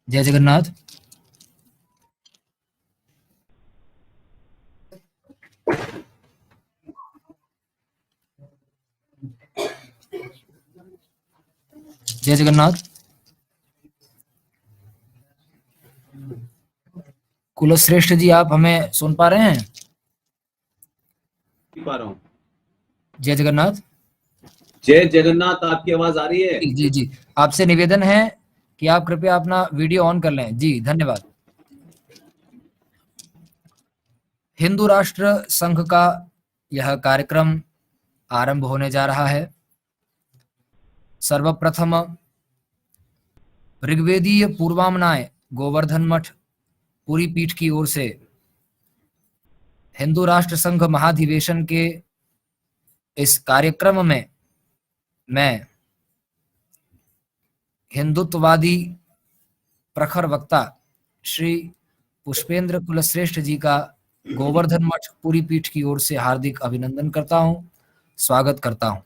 जय जगन्नाथ। जय जगन्नाथ। कुलश्रेष्ठ जी, आप हमें सुन पा रहे हैं? पा रहा हूँ। जय जगन्नाथ। जय जगन्नाथ, आपकी आवाज आ रही है? जी जी, आपसे निवेदन है कि आप कृपया अपना वीडियो ऑन कर लें। जी धन्यवाद। हिंदू राष्ट्र संघ का यह कार्यक्रम आरंभ होने जा रहा है। सर्वप्रथम ऋग्वेदीय पूर्वामनाय गोवर्धन मठ पूरी पीठ की ओर से हिंदू राष्ट्र संघ महाधिवेशन के इस कार्यक्रम में मैं हिंदुत्ववादी प्रखर वक्ता श्री पुष्पेंद्र कुलश्रेष्ठ जी का गोवर्धन मठ पूरी पीठ की ओर से हार्दिक अभिनंदन करता हूं, स्वागत करता हूं।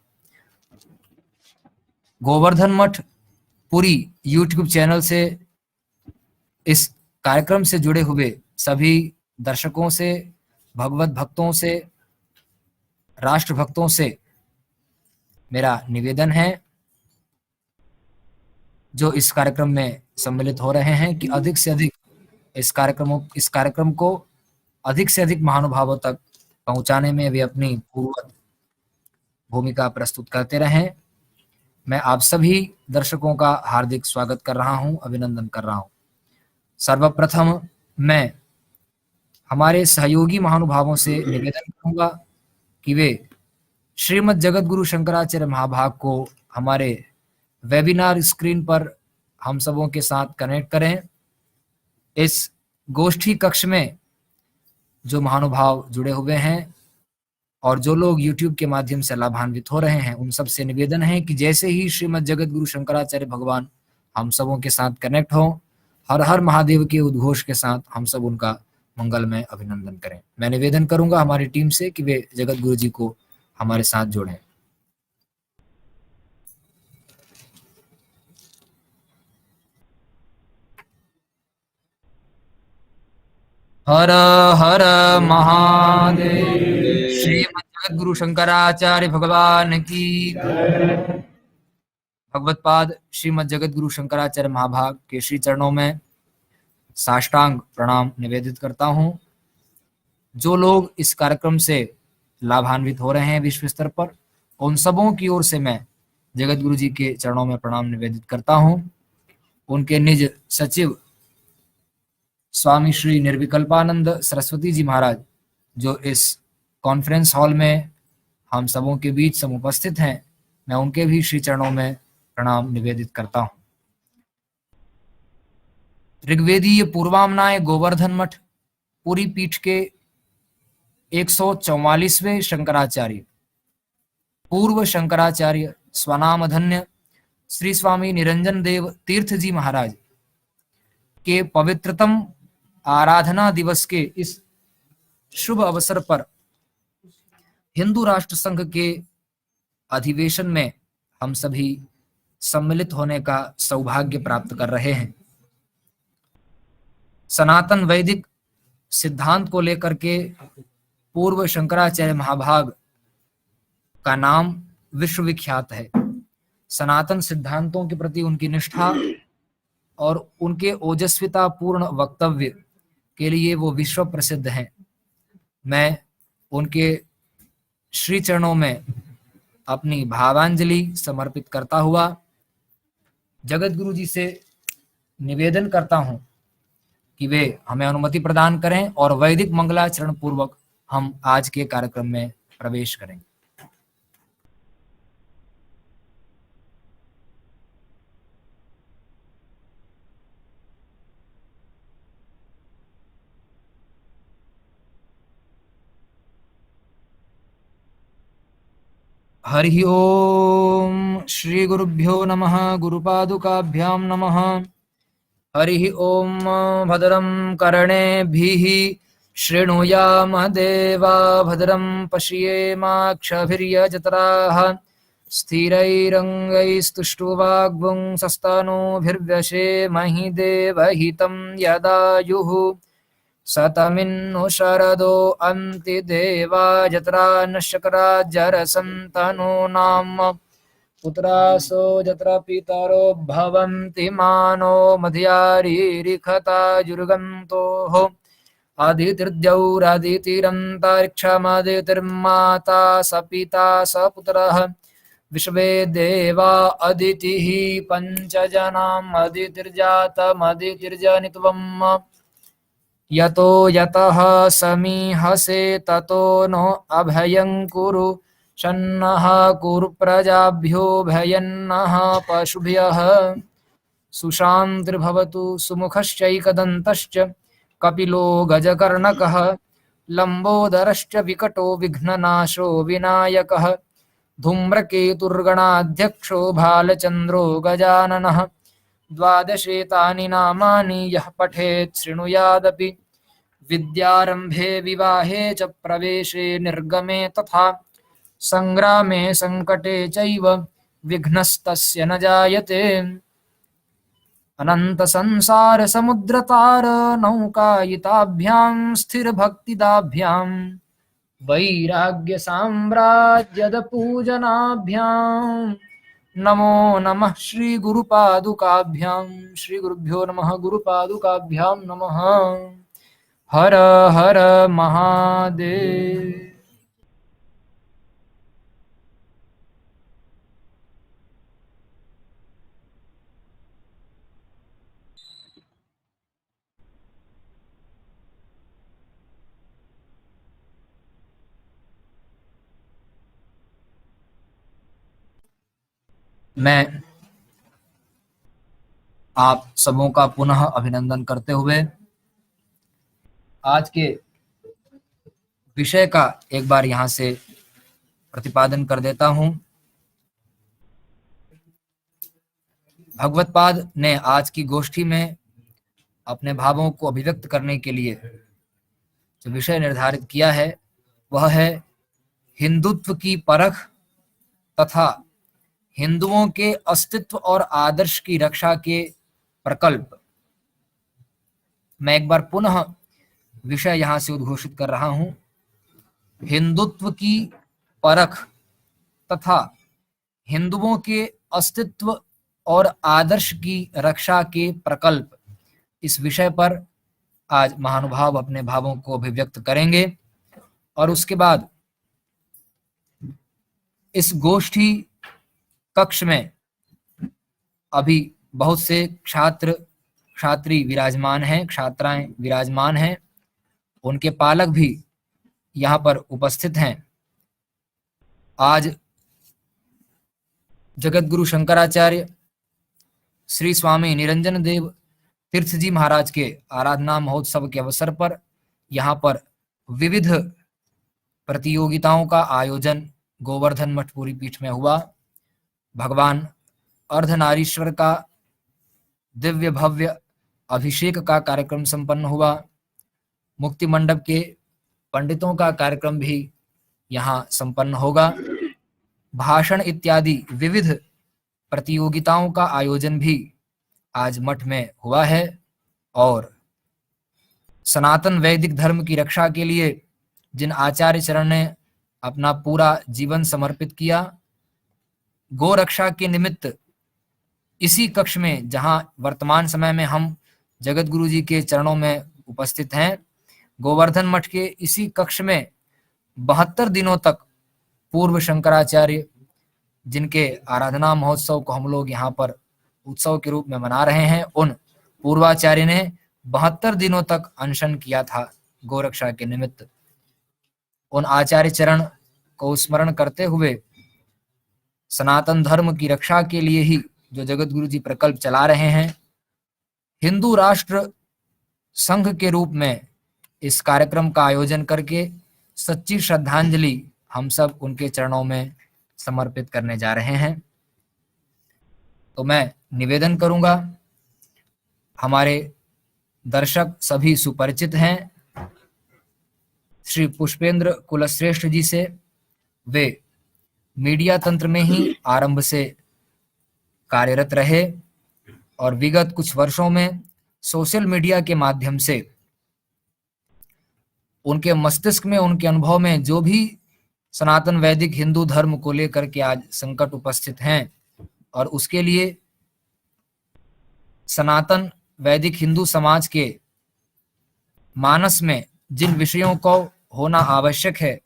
गोवर्धन मठ पूरी यूट्यूब चैनल से इस कार्यक्रम से जुड़े हुए सभी दर्शकों से, भगवत भक्तों से, राष्ट्र भक्तों से मेरा निवेदन है जो इस कार्यक्रम में सम्मिलित हो रहे हैं कि अधिक से अधिक इस कार्यक्रम को अधिक से अधिक महानुभावों तक पहुंचाने में वे अपनी पूर्ववत भूमिका प्रस्तुत करते रहें। मैं आप सभी दर्शकों का हार्दिक स्वागत कर रहा हूं, अभिनंदन कर रहा हूं। सर्वप्रथम मैं हमारे सहयोगी महानुभावों से निवेदन करूंगा कि वे श्रीमद् जगत गुरु शंकराचार्य महाभाग को हमारे वेबिनार स्क्रीन पर हम सबों के साथ कनेक्ट करें। इस गोष्ठी कक्ष में जो महानुभाव जुड़े हुए हैं और जो लोग YouTube के माध्यम से लाभान्वित हो रहे हैं, उन सब से निवेदन है कि जैसे ही श्रीमद् जगत गुरु शंकराचार्य भगवान हम सबों के साथ कनेक्ट हो, हर हर महादेव के उद्घोष के साथ हम सब उनका मंगलमय अभिनंदन करें। मैं निवेदन करूंगा हमारी टीम से कि वे जगत गुरु जी को हमारे साथ जोड़ें। हर हर महादेव। श्रीमद् जगत गुरु शंकराचार्य भगवान की भगवत पाद श्रीमद् जगत गुरु शंकराचार्य महाभाग के श्री चरणों में साष्टांग प्रणाम निवेदित करता हूं। जो लोग इस कार्यक्रम से लाभान्वित हो रहे हैं विश्व स्तर पर, उन सबों की ओर से मैं जगत गुरु जी के चरणों में प्रणाम निवेदित करता हूं। उनके निज सचिव स्वामी श्री निर्विकल्पानंद सरस्वती जी महाराज जो इस कॉन्फ्रेंस हॉल में हम सबों के बीच समुपस्थित हैं, मैं उनके भी श्री चरणों में प्रणाम निवेदित करता हूं। ऋग्वेदीय पूर्वामनाय गोवर्धन मठ पूरी पीठ के 144वें शंकराचार्य, पूर्व शंकराचार्य स्वनामधन्य श्री स्वामी निरंजन देव तीर्थ जी महाराज के पवित्रतम आराधना दिवस के इस शुभ अवसर पर हिंदू राष्ट्र संघ के अधिवेशन में हम सभी सम्मिलित होने का सौभाग्य प्राप्त कर रहे हैं। सनातन वैदिक सिद्धांत को लेकर के पूर्व शंकराचार्य महाभाग का नाम विश्वविख्यात है। सनातन सिद्धांतों के प्रति उनकी निष्ठा और उनके ओजस्विता पूर्ण वक्तव्य के लिए वो विश्व प्रसिद्ध हैं। मैं उनके श्री चरणों में अपनी भावांजलि समर्पित करता हुआ जगत गुरु जी से निवेदन करता हूं कि वे हमें अनुमति प्रदान करें और वैदिक मंगलाचरण पूर्वक हम आज के कार्यक्रम में प्रवेश करें। हरि ओम श्री गुरुभ्यो नमः, गुरुपादुकाभ्यां नमः। हरि ओम भद्रं कर्णेभिः शृणुयाम देवा भद्रं पश्येमाक्षभिर्यजत्राः स्थिरैरङ्गैस्तुष्टुवाग्भुङ्सस्तनूभिर्व्यशेमहि देवहितं यदायुः सतमिन्नु शरदो अन्ति देवा जत्रा न शक्राजरसन्तनूनाम् पुत्रासो यत्र पितरो भवन्ति मानो मध्यारीरिखताजुर्गन्तोः अदितिर्द्यौरदितिरन्तरिक्षमदितिर्माता स पिता स पुत्रः विश्वे देवा अदितिः पञ्चजनाम् अदितिर्जातमदितिर्जनित्वम् यतो यतः समीहसे ततो नो अभयं कुरु शन्नः कुरु प्रजाभ्यो भयन्नः पशुभ्यः सुशान्तिर्भवतु सुमुखश्चैकदन्तश्च कपिलो गजकर्णकः लम्बोदरश्च विकटो विघ्ननाशो विनायकः धूम्रकेतुर्गणाध्यक्षो भालचन्द्रो गजाननः द्वादशेतानि नामानि यः पठेत् शृणुयादपि विद्यारम्भे विवाहे च प्रवेशे निर्गमे तथा संग्रामे संकटे चैव विघ्नस्तस्य न जायते अनंत संसार समुद्रतार नौकायिताभ्यां स्थिरभक्तिदाभ्यां वैराग्य साम्राज्यद पूजनाभ्यां नमो नमः श्री गुरुपादुकाभ्यां श्री गुरुभ्यो नमः गुरुपादुकाभ्यां नमः हर हर महादेव। मैं आप सबों का पुनः अभिनंदन करते हुए आज के विषय का एक बार यहाँ से प्रतिपादन कर देता हूँ। भगवत्पाद ने आज की गोष्ठी में अपने भावों को अभिव्यक्त करने के लिए जो विषय निर्धारित किया है वह है हिंदुत्व की परख तथा हिंदुओं के अस्तित्व और आदर्श की रक्षा के प्रकल्प। मैं एक बार पुनः विषय यहां से उद्घोषित कर रहा हूं, हिंदुत्व की परख तथा हिंदुओं के अस्तित्व और आदर्श की रक्षा के प्रकल्प। इस विषय पर आज महानुभाव अपने भावों को अभिव्यक्त करेंगे और उसके बाद इस गोष्ठी कक्ष में अभी बहुत से छात्र छात्री विराजमान हैं, छात्राएं विराजमान हैं, उनके पालक भी यहाँ पर उपस्थित हैं। आज जगत गुरु शंकराचार्य श्री स्वामी निरंजन देव तीर्थ जी महाराज के आराधना महोत्सव के अवसर पर यहाँ पर विविध प्रतियोगिताओं का आयोजन गोवर्धन मठ पूरी पीठ में हुआ। भगवान अर्धनारीश्वर का दिव्य भव्य अभिषेक का कार्यक्रम संपन्न हुआ। मुक्ति मंडप के पंडितों का कार्यक्रम भी यहाँ संपन्न होगा। भाषण इत्यादि विविध प्रतियोगिताओं का आयोजन भी आज मठ में हुआ है और सनातन वैदिक धर्म की रक्षा के लिए जिन आचार्य चरण ने अपना पूरा जीवन समर्पित किया, गो रक्षा के निमित्त इसी कक्ष में जहां वर्तमान समय में हम जगत गुरु जी के चरणों में उपस्थित हैं, गोवर्धन मठ के इसी कक्ष में 72 दिनों तक पूर्व शंकराचार्य जिनके आराधना महोत्सव को हम लोग यहाँ पर उत्सव के रूप में मना रहे हैं, उन पूर्वाचार्य ने 72 दिनों तक अनशन किया था गोरक्षा के निमित्त। उन आचार्य चरण को स्मरण करते हुए सनातन धर्म की रक्षा के लिए ही जो जगत गुरु जी प्रकल्प चला रहे हैं, हिंदू राष्ट्र संघ के रूप में इस कार्यक्रम का आयोजन करके सच्ची श्रद्धांजलि हम सब उनके चरणों में समर्पित करने जा रहे हैं। तो मैं निवेदन करूंगा, हमारे दर्शक सभी सुपरिचित हैं श्री पुष्पेंद्र कुलश्रेष्ठ जी से। वे मीडिया तंत्र में ही आरंभ से कार्यरत रहे और विगत कुछ वर्षों में सोशल मीडिया के माध्यम से उनके मस्तिष्क में, उनके अनुभव में जो भी सनातन वैदिक हिंदू धर्म को लेकर के आज संकट उपस्थित हैं और उसके लिए सनातन वैदिक हिंदू समाज के मानस में जिन विषयों को होना आवश्यक है,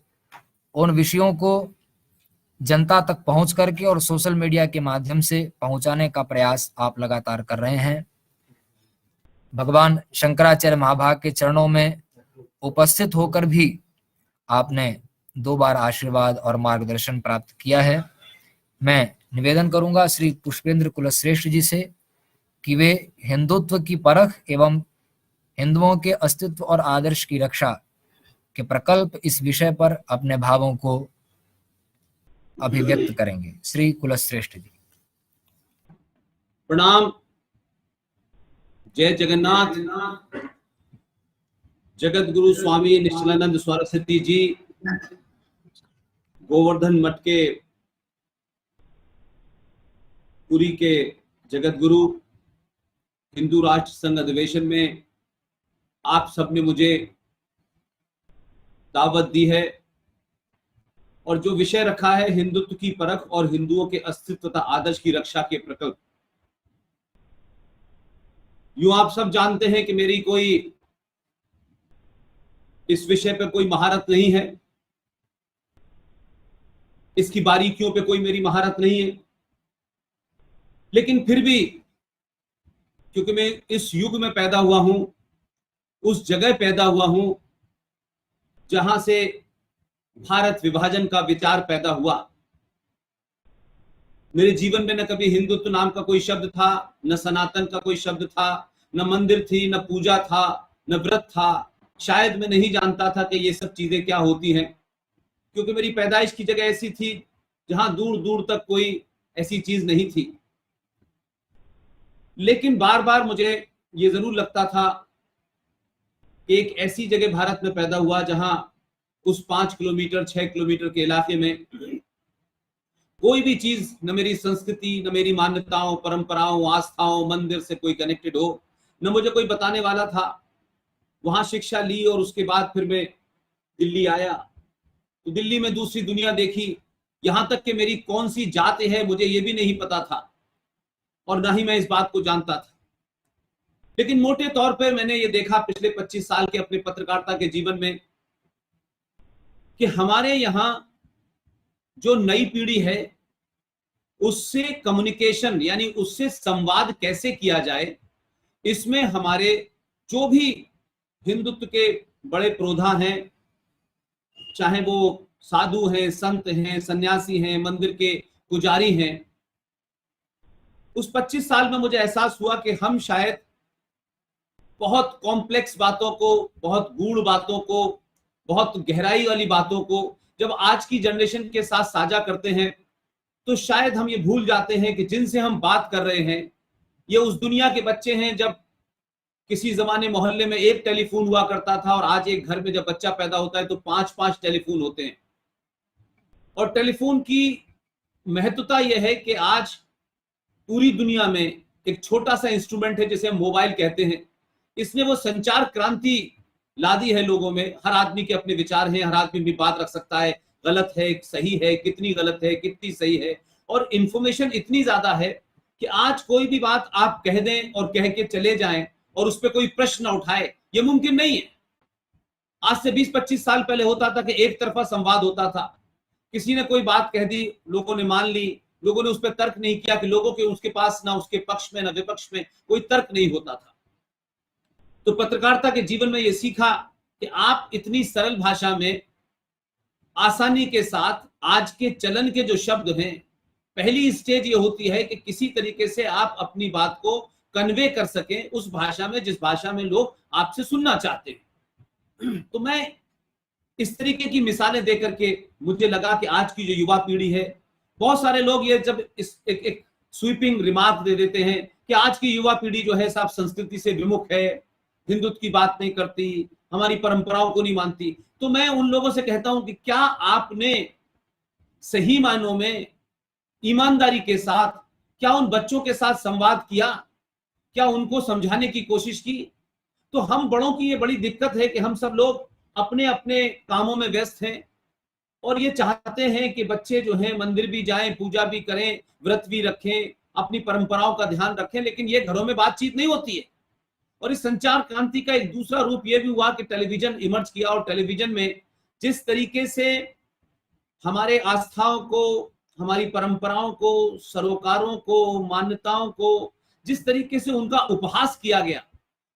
उन विषयों को जनता तक पहुंच करके और सोशल मीडिया के माध्यम से पहुंचाने का प्रयास आप लगातार कर रहे हैं। भगवान शंकराचार्य महाभाग के चरणों में उपस्थित होकर भी आपने 2 बार आशीर्वाद और मार्गदर्शन प्राप्त किया है। मैं निवेदन करूंगा श्री पुष्पेंद्र कुलश्रेष्ठ जी से कि वे हिंदुत्व की परख एवं हिंदुओं के अस्तित्व और आदर्श की रक्षा के प्रकल्प इस विषय पर अपने भावों को अभिव्यक्त करेंगे। श्री कुलश्रेष्ठ जी। प्रणाम। जय जगन्नाथ। जगत गुरु स्वामी निश्चलानंद सरस्वती जी, गोवर्धन मठ के पुरी के जगत गुरु, हिंदू राष्ट्र संघ अधिवेशन में आप सबने मुझे दावत दी है और जो विषय रखा है हिंदुत्व की परख और हिंदुओं के अस्तित्व तथा आदर्श की रक्षा के प्रकल्प। यूं आप सब जानते हैं कि मेरी कोई इस विषय पे कोई महारत नहीं है, इसकी बारीकियों पे कोई मेरी महारत नहीं है, लेकिन फिर भी क्योंकि मैं इस युग में पैदा हुआ हूं, उस जगह पैदा हुआ हूं जहां से भारत विभाजन का विचार पैदा हुआ। मेरे जीवन में न कभी हिंदुत्व नाम का कोई शब्द था, न सनातन का कोई शब्द था, न मंदिर थी, न पूजा था, न व्रत था। शायद मैं नहीं जानता था कि ये सब चीजें क्या होती हैं, क्योंकि मेरी पैदाइश की जगह ऐसी थी जहां दूर दूर तक कोई ऐसी चीज नहीं थी। लेकिन बार बार मुझे ये जरूर लगता था कि एक ऐसी जगह भारत में पैदा हुआ जहां उस 5 किलोमीटर 6 किलोमीटर के इलाके में कोई भी चीज, न मेरी संस्कृति, न मेरी मान्यताओं, परंपराओं, आस्थाओं, मंदिर से कोई कनेक्टेड हो, न मुझे कोई बताने वाला था। वहां शिक्षा ली और उसके बाद फिर मैं दिल्ली आया, तो दिल्ली में दूसरी दुनिया देखी। यहां तक कि मेरी कौन सी जात है मुझे ये भी नहीं पता था और ना ही मैं इस बात को जानता था। लेकिन मोटे तौर पर मैंने ये देखा पिछले 25 साल के अपने पत्रकारिता के जीवन में कि हमारे यहां जो नई पीढ़ी है उससे कम्युनिकेशन यानी उससे संवाद कैसे किया जाए, इसमें हमारे जो भी हिंदुत्व के बड़े प्रोधा हैं, चाहे वो साधु हैं, संत हैं, सन्यासी हैं, मंदिर के पुजारी हैं, उस 25 साल में मुझे एहसास हुआ कि हम शायद बहुत कॉम्प्लेक्स बातों को, बहुत गूढ़ बातों को, बहुत गहराई वाली बातों को जब आज की जनरेशन के साथ साझा करते हैं तो शायद हम ये भूल जाते हैं कि जिनसे हम बात कर रहे हैं ये उस दुनिया के बच्चे हैं। जब किसी जमाने मोहल्ले में एक टेलीफोन हुआ करता था और आज एक घर में जब बच्चा पैदा होता है तो 5-5 टेलीफोन होते हैं। और टेलीफोन की महत्वता यह है कि आज पूरी दुनिया में एक छोटा सा इंस्ट्रूमेंट है जिसे हम मोबाइल कहते हैं, इसने वो संचार क्रांति ला दी है लोगों में। हर आदमी के अपने विचार हैं, हर आदमी भी बात रख सकता है, गलत है, सही है, कितनी गलत है, कितनी सही है, और इंफॉर्मेशन इतनी ज्यादा है कि आज कोई भी बात आप कह दें और कह के चले जाएं और उस पर कोई प्रश्न न उठाए, ये मुमकिन नहीं है। आज से 20-25 साल पहले होता था कि एक तरफा संवाद होता था, किसी ने कोई बात कह दी, लोगों ने मान ली, लोगों ने उस पर तर्क नहीं किया कि लोगों के उसके पास ना उसके पक्ष में ना विपक्ष में कोई तर्क नहीं होता था। तो पत्रकारिता के जीवन में यह सीखा कि आप इतनी सरल भाषा में आसानी के साथ आज के चलन के जो शब्द हैं, पहली स्टेज ये होती है कि किसी तरीके से आप अपनी बात को कन्वे कर सकें उस भाषा में जिस भाषा में लोग आपसे सुनना चाहते हैं। तो मैं इस तरीके की मिसालें देकर के मुझे लगा कि आज की जो युवा पीढ़ी है, बहुत सारे लोग ये जब इस एक स्वीपिंग रिमार्क दे देते हैं कि आज की युवा पीढ़ी जो है साहब संस्कृति से विमुख है, हिंदुत्व की बात नहीं करती, हमारी परंपराओं को नहीं मानती। तो मैं उन लोगों से कहता हूं कि क्या आपने सही मायनों में ईमानदारी के साथ क्या उन बच्चों के साथ संवाद किया, क्या उनको समझाने की कोशिश की? तो हम बड़ों की ये बड़ी दिक्कत है कि हम सब लोग अपने अपने कामों में व्यस्त हैं और ये चाहते हैं कि बच्चे जो हैं मंदिर भी जाएं, पूजा भी करें, व्रत भी रखें, अपनी परंपराओं का ध्यान रखें, लेकिन ये घरों में बातचीत नहीं होती है। और इस संचार क्रांति का एक दूसरा रूप ये भी हुआ कि टेलीविजन इमर्ज किया, और टेलीविजन में जिस तरीके से हमारे आस्थाओं को, हमारी परंपराओं को, सरोकारों को, मान्यताओं को जिस तरीके से उनका उपहास किया गया,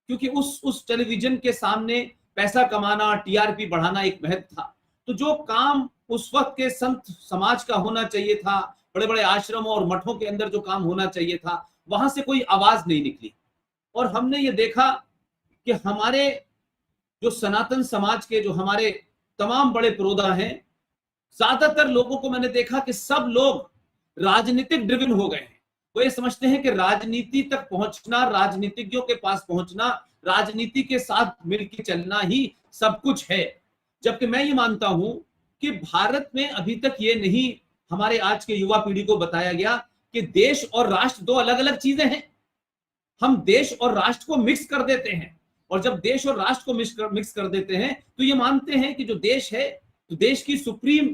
क्योंकि उस टेलीविजन के सामने पैसा कमाना, टीआरपी बढ़ाना एक महत्व था। तो जो काम उस वक्त के संत समाज का होना चाहिए था, बड़े बड़े आश्रमों और मठों के अंदर जो काम होना चाहिए था, वहां से कोई आवाज नहीं निकली। और हमने ये देखा कि हमारे जो सनातन समाज के जो हमारे तमाम बड़े पुरोधा हैं, ज्यादातर लोगों को मैंने देखा कि सब लोग राजनीतिक ड्रिवन हो गए हैं। वो ये समझते हैं कि राजनीति तक पहुंचना, राजनीतिज्ञों के पास पहुंचना, राजनीति के साथ मिलकर चलना ही सब कुछ है। जबकि मैं ये मानता हूं कि भारत में अभी तक ये नहीं हमारे आज के युवा पीढ़ी को बताया गया कि देश और राष्ट्र दो अलग अलग चीजें हैं। हम देश और राष्ट्र को मिक्स कर देते हैं, और जब देश और राष्ट्र को मिक्स कर देते हैं तो ये मानते हैं कि जो देश है, तो देश की सुप्रीम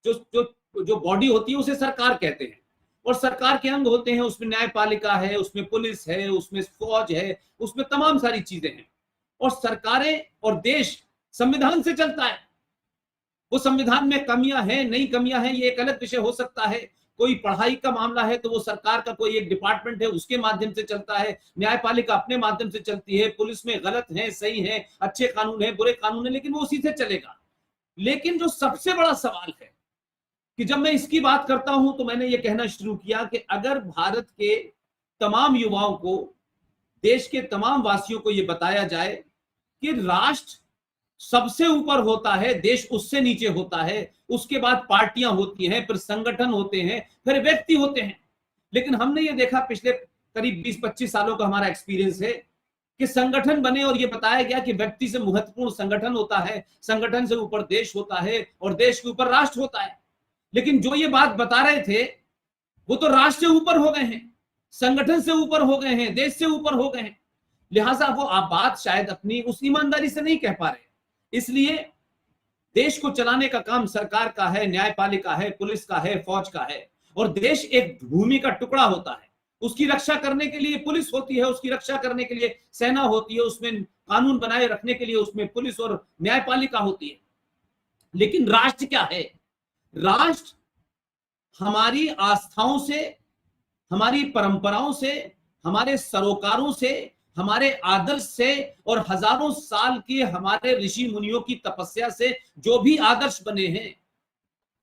जो जो जो बॉडी होती है उसे सरकार कहते हैं, और सरकार के अंग होते हैं, उसमें न्यायपालिका है, उसमें पुलिस है, उसमें फौज है, उसमें तमाम सारी चीजें हैं। और सरकारें और देश संविधान से चलता है। वो संविधान में कमियां हैं, नई कमियां हैं, ये एक अलग विषय हो सकता है। कोई पढ़ाई का मामला है तो वो सरकार का कोई एक डिपार्टमेंट है, उसके माध्यम से चलता है, न्यायपालिका अपने माध्यम से चलती है, पुलिस में गलत है, सही है, अच्छे कानून है, बुरे कानून है, लेकिन वो उसी से चलेगा। लेकिन जो सबसे बड़ा सवाल है कि जब मैं इसकी बात करता हूं तो मैंने ये कहना शुरू किया कि अगर भारत के तमाम युवाओं को, देश के तमाम वासियों को ये बताया जाए कि राष्ट्र सबसे ऊपर होता है, देश उससे नीचे होता है, उसके बाद पार्टियां होती हैं, फिर संगठन होते हैं, फिर व्यक्ति होते हैं। लेकिन हमने ये देखा पिछले करीब 20-25 सालों का हमारा एक्सपीरियंस है कि संगठन बने और ये बताया गया कि व्यक्ति से महत्वपूर्ण संगठन होता है, संगठन से ऊपर देश होता है, और देश के ऊपर राष्ट्र होता है। लेकिन जो ये बात बता रहे थे वो तो राष्ट्र से ऊपर हो गए हैं, संगठन से ऊपर हो गए हैं, देश से ऊपर हो गए हैं। लिहाजा वो आप बात शायद अपनी उस ईमानदारी से नहीं कह पा रहे। इसलिए देश को चलाने का काम सरकार का है, न्यायपालिका है, पुलिस का है, फौज का है, और देश एक भूमि का टुकड़ा होता है। उसकी रक्षा करने के लिए पुलिस होती है, उसकी रक्षा करने के लिए सेना होती है, उसमें कानून बनाए रखने के लिए उसमें पुलिस और न्यायपालिका होती है। लेकिन राष्ट्र क्या है? राष्ट्र हमारी आस्थाओं से, हमारी परंपराओं से, हमारे सरोकारों से, हमारे आदर्श से, और हजारों साल के हमारे ऋषि मुनियों की तपस्या से जो भी आदर्श बने हैं,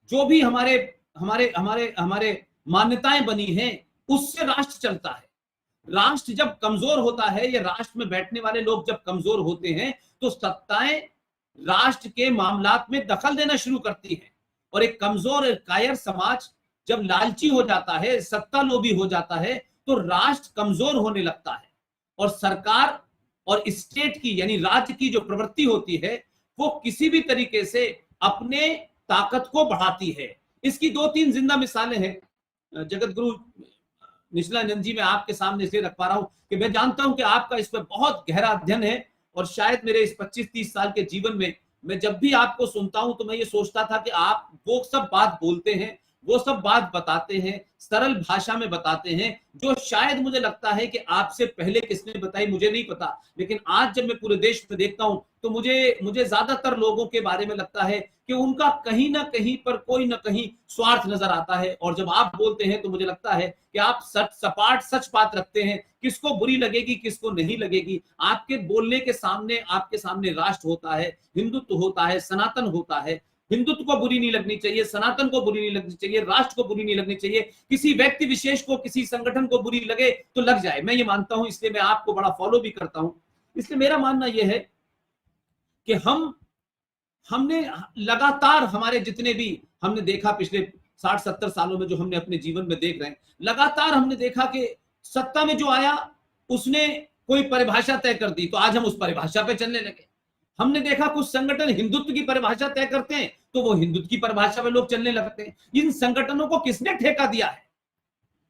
जो भी हमारे हमारे हमारे हमारे मान्यताएं बनी हैं, उससे राष्ट्र चलता है। राष्ट्र जब कमजोर होता है, या राष्ट्र में बैठने वाले लोग जब कमजोर होते हैं, तो सत्ताएं राष्ट्र के मामलात में दखल देना शुरू करती हैं। और एक कमजोर कायर समाज जब लालची हो जाता है, सत्ता लोभी हो जाता है, तो राष्ट्र कमजोर होने लगता है, और सरकार और स्टेट की यानी राज्य की जो प्रवृत्ति होती है वो किसी भी तरीके से अपने ताकत को बढ़ाती है। इसकी 2-3 जिंदा मिसालें हैं। जगत गुरु निश्चलानंद जी, मैं आपके सामने इसलिए रख पा रहा हूं कि मैं जानता हूं कि आपका इस पर बहुत गहरा अध्ययन है, और शायद मेरे इस 25-30 साल के जीवन में मैं जब भी आपको सुनता हूं तो मैं ये सोचता था कि आप वो सब बात बोलते हैं, वो सब बात बताते हैं, सरल भाषा में बताते हैं, जो शायद मुझे लगता है कि आपसे पहले किसने बताई मुझे नहीं पता। लेकिन आज जब मैं पूरे देश में देखता हूं तो मुझे ज्यादातर लोगों के बारे में लगता है कि उनका कहीं ना कहीं पर कोई ना कहीं स्वार्थ नजर आता है। और जब आप बोलते हैं तो मुझे लगता है कि आप सपाट सच बात रखते हैं, किसको बुरी लगेगी किसको नहीं लगेगी। आपके बोलने के सामने, आपके सामने राष्ट्र होता है, हिंदुत्व होता है, सनातन होता है। हिंदुत्व को बुरी नहीं लगनी चाहिए, सनातन को बुरी नहीं लगनी चाहिए, राष्ट्र को बुरी नहीं लगनी चाहिए। किसी व्यक्ति विशेष को, किसी संगठन को बुरी लगे तो लग जाए, मैं ये मानता हूं। इसलिए मैं आपको बड़ा फॉलो भी करता हूं। इसलिए मेरा मानना यह है कि हमने लगातार, हमारे जितने भी हमने देखा पिछले 60-70 सालों में, जो हमने अपने जीवन में देख रहे हैं, लगातार हमने देखा कि सत्ता में जो आया उसने कोई परिभाषा तय कर दी, तो आज हम उस परिभाषा पे चलने लगे। हमने देखा कुछ संगठन हिंदुत्व की परिभाषा तय करते हैं तो वो हिंदुत्व की परिभाषा में लोग चलने लगते हैं। इन संगठनों को किसने ठेका दिया है?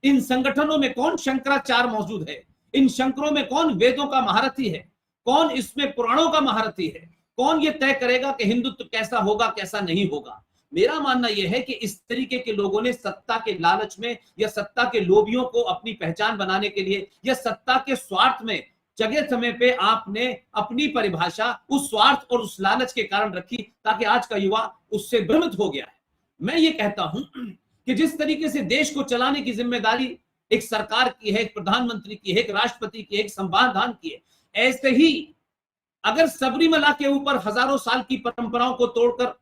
इन संगठनों में कौन शंकराचार्य मौजूद है? इन शंकरों में कौन वेदों का महारथी है? कौन इसमें पुराणों का महारथी है? कौन ये तय करेगा कि हिंदुत्व कैसा होगा, कैसा नहीं होगा? मेरा मानना यह है कि इस तरीके के लोगों ने सत्ता के लालच में या सत्ता के लोभियों को अपनी पहचान बनाने के लिए या सत्ता के स्वार्थ में जगह समय पे आपने अपनी परिभाषा उस स्वार्थ और उस लालच के कारण रखी, ताकि आज का युवा उससे भ्रमित हो गया है। मैं ये कहता हूं कि जिस तरीके से देश को चलाने की जिम्मेदारी एक सरकार की है, एक प्रधानमंत्री की है, एक राष्ट्रपति की है, एक संविधान की है, ऐसे ही अगर सबरीमला के ऊपर हजारों साल की परंपराओं को तोड़कर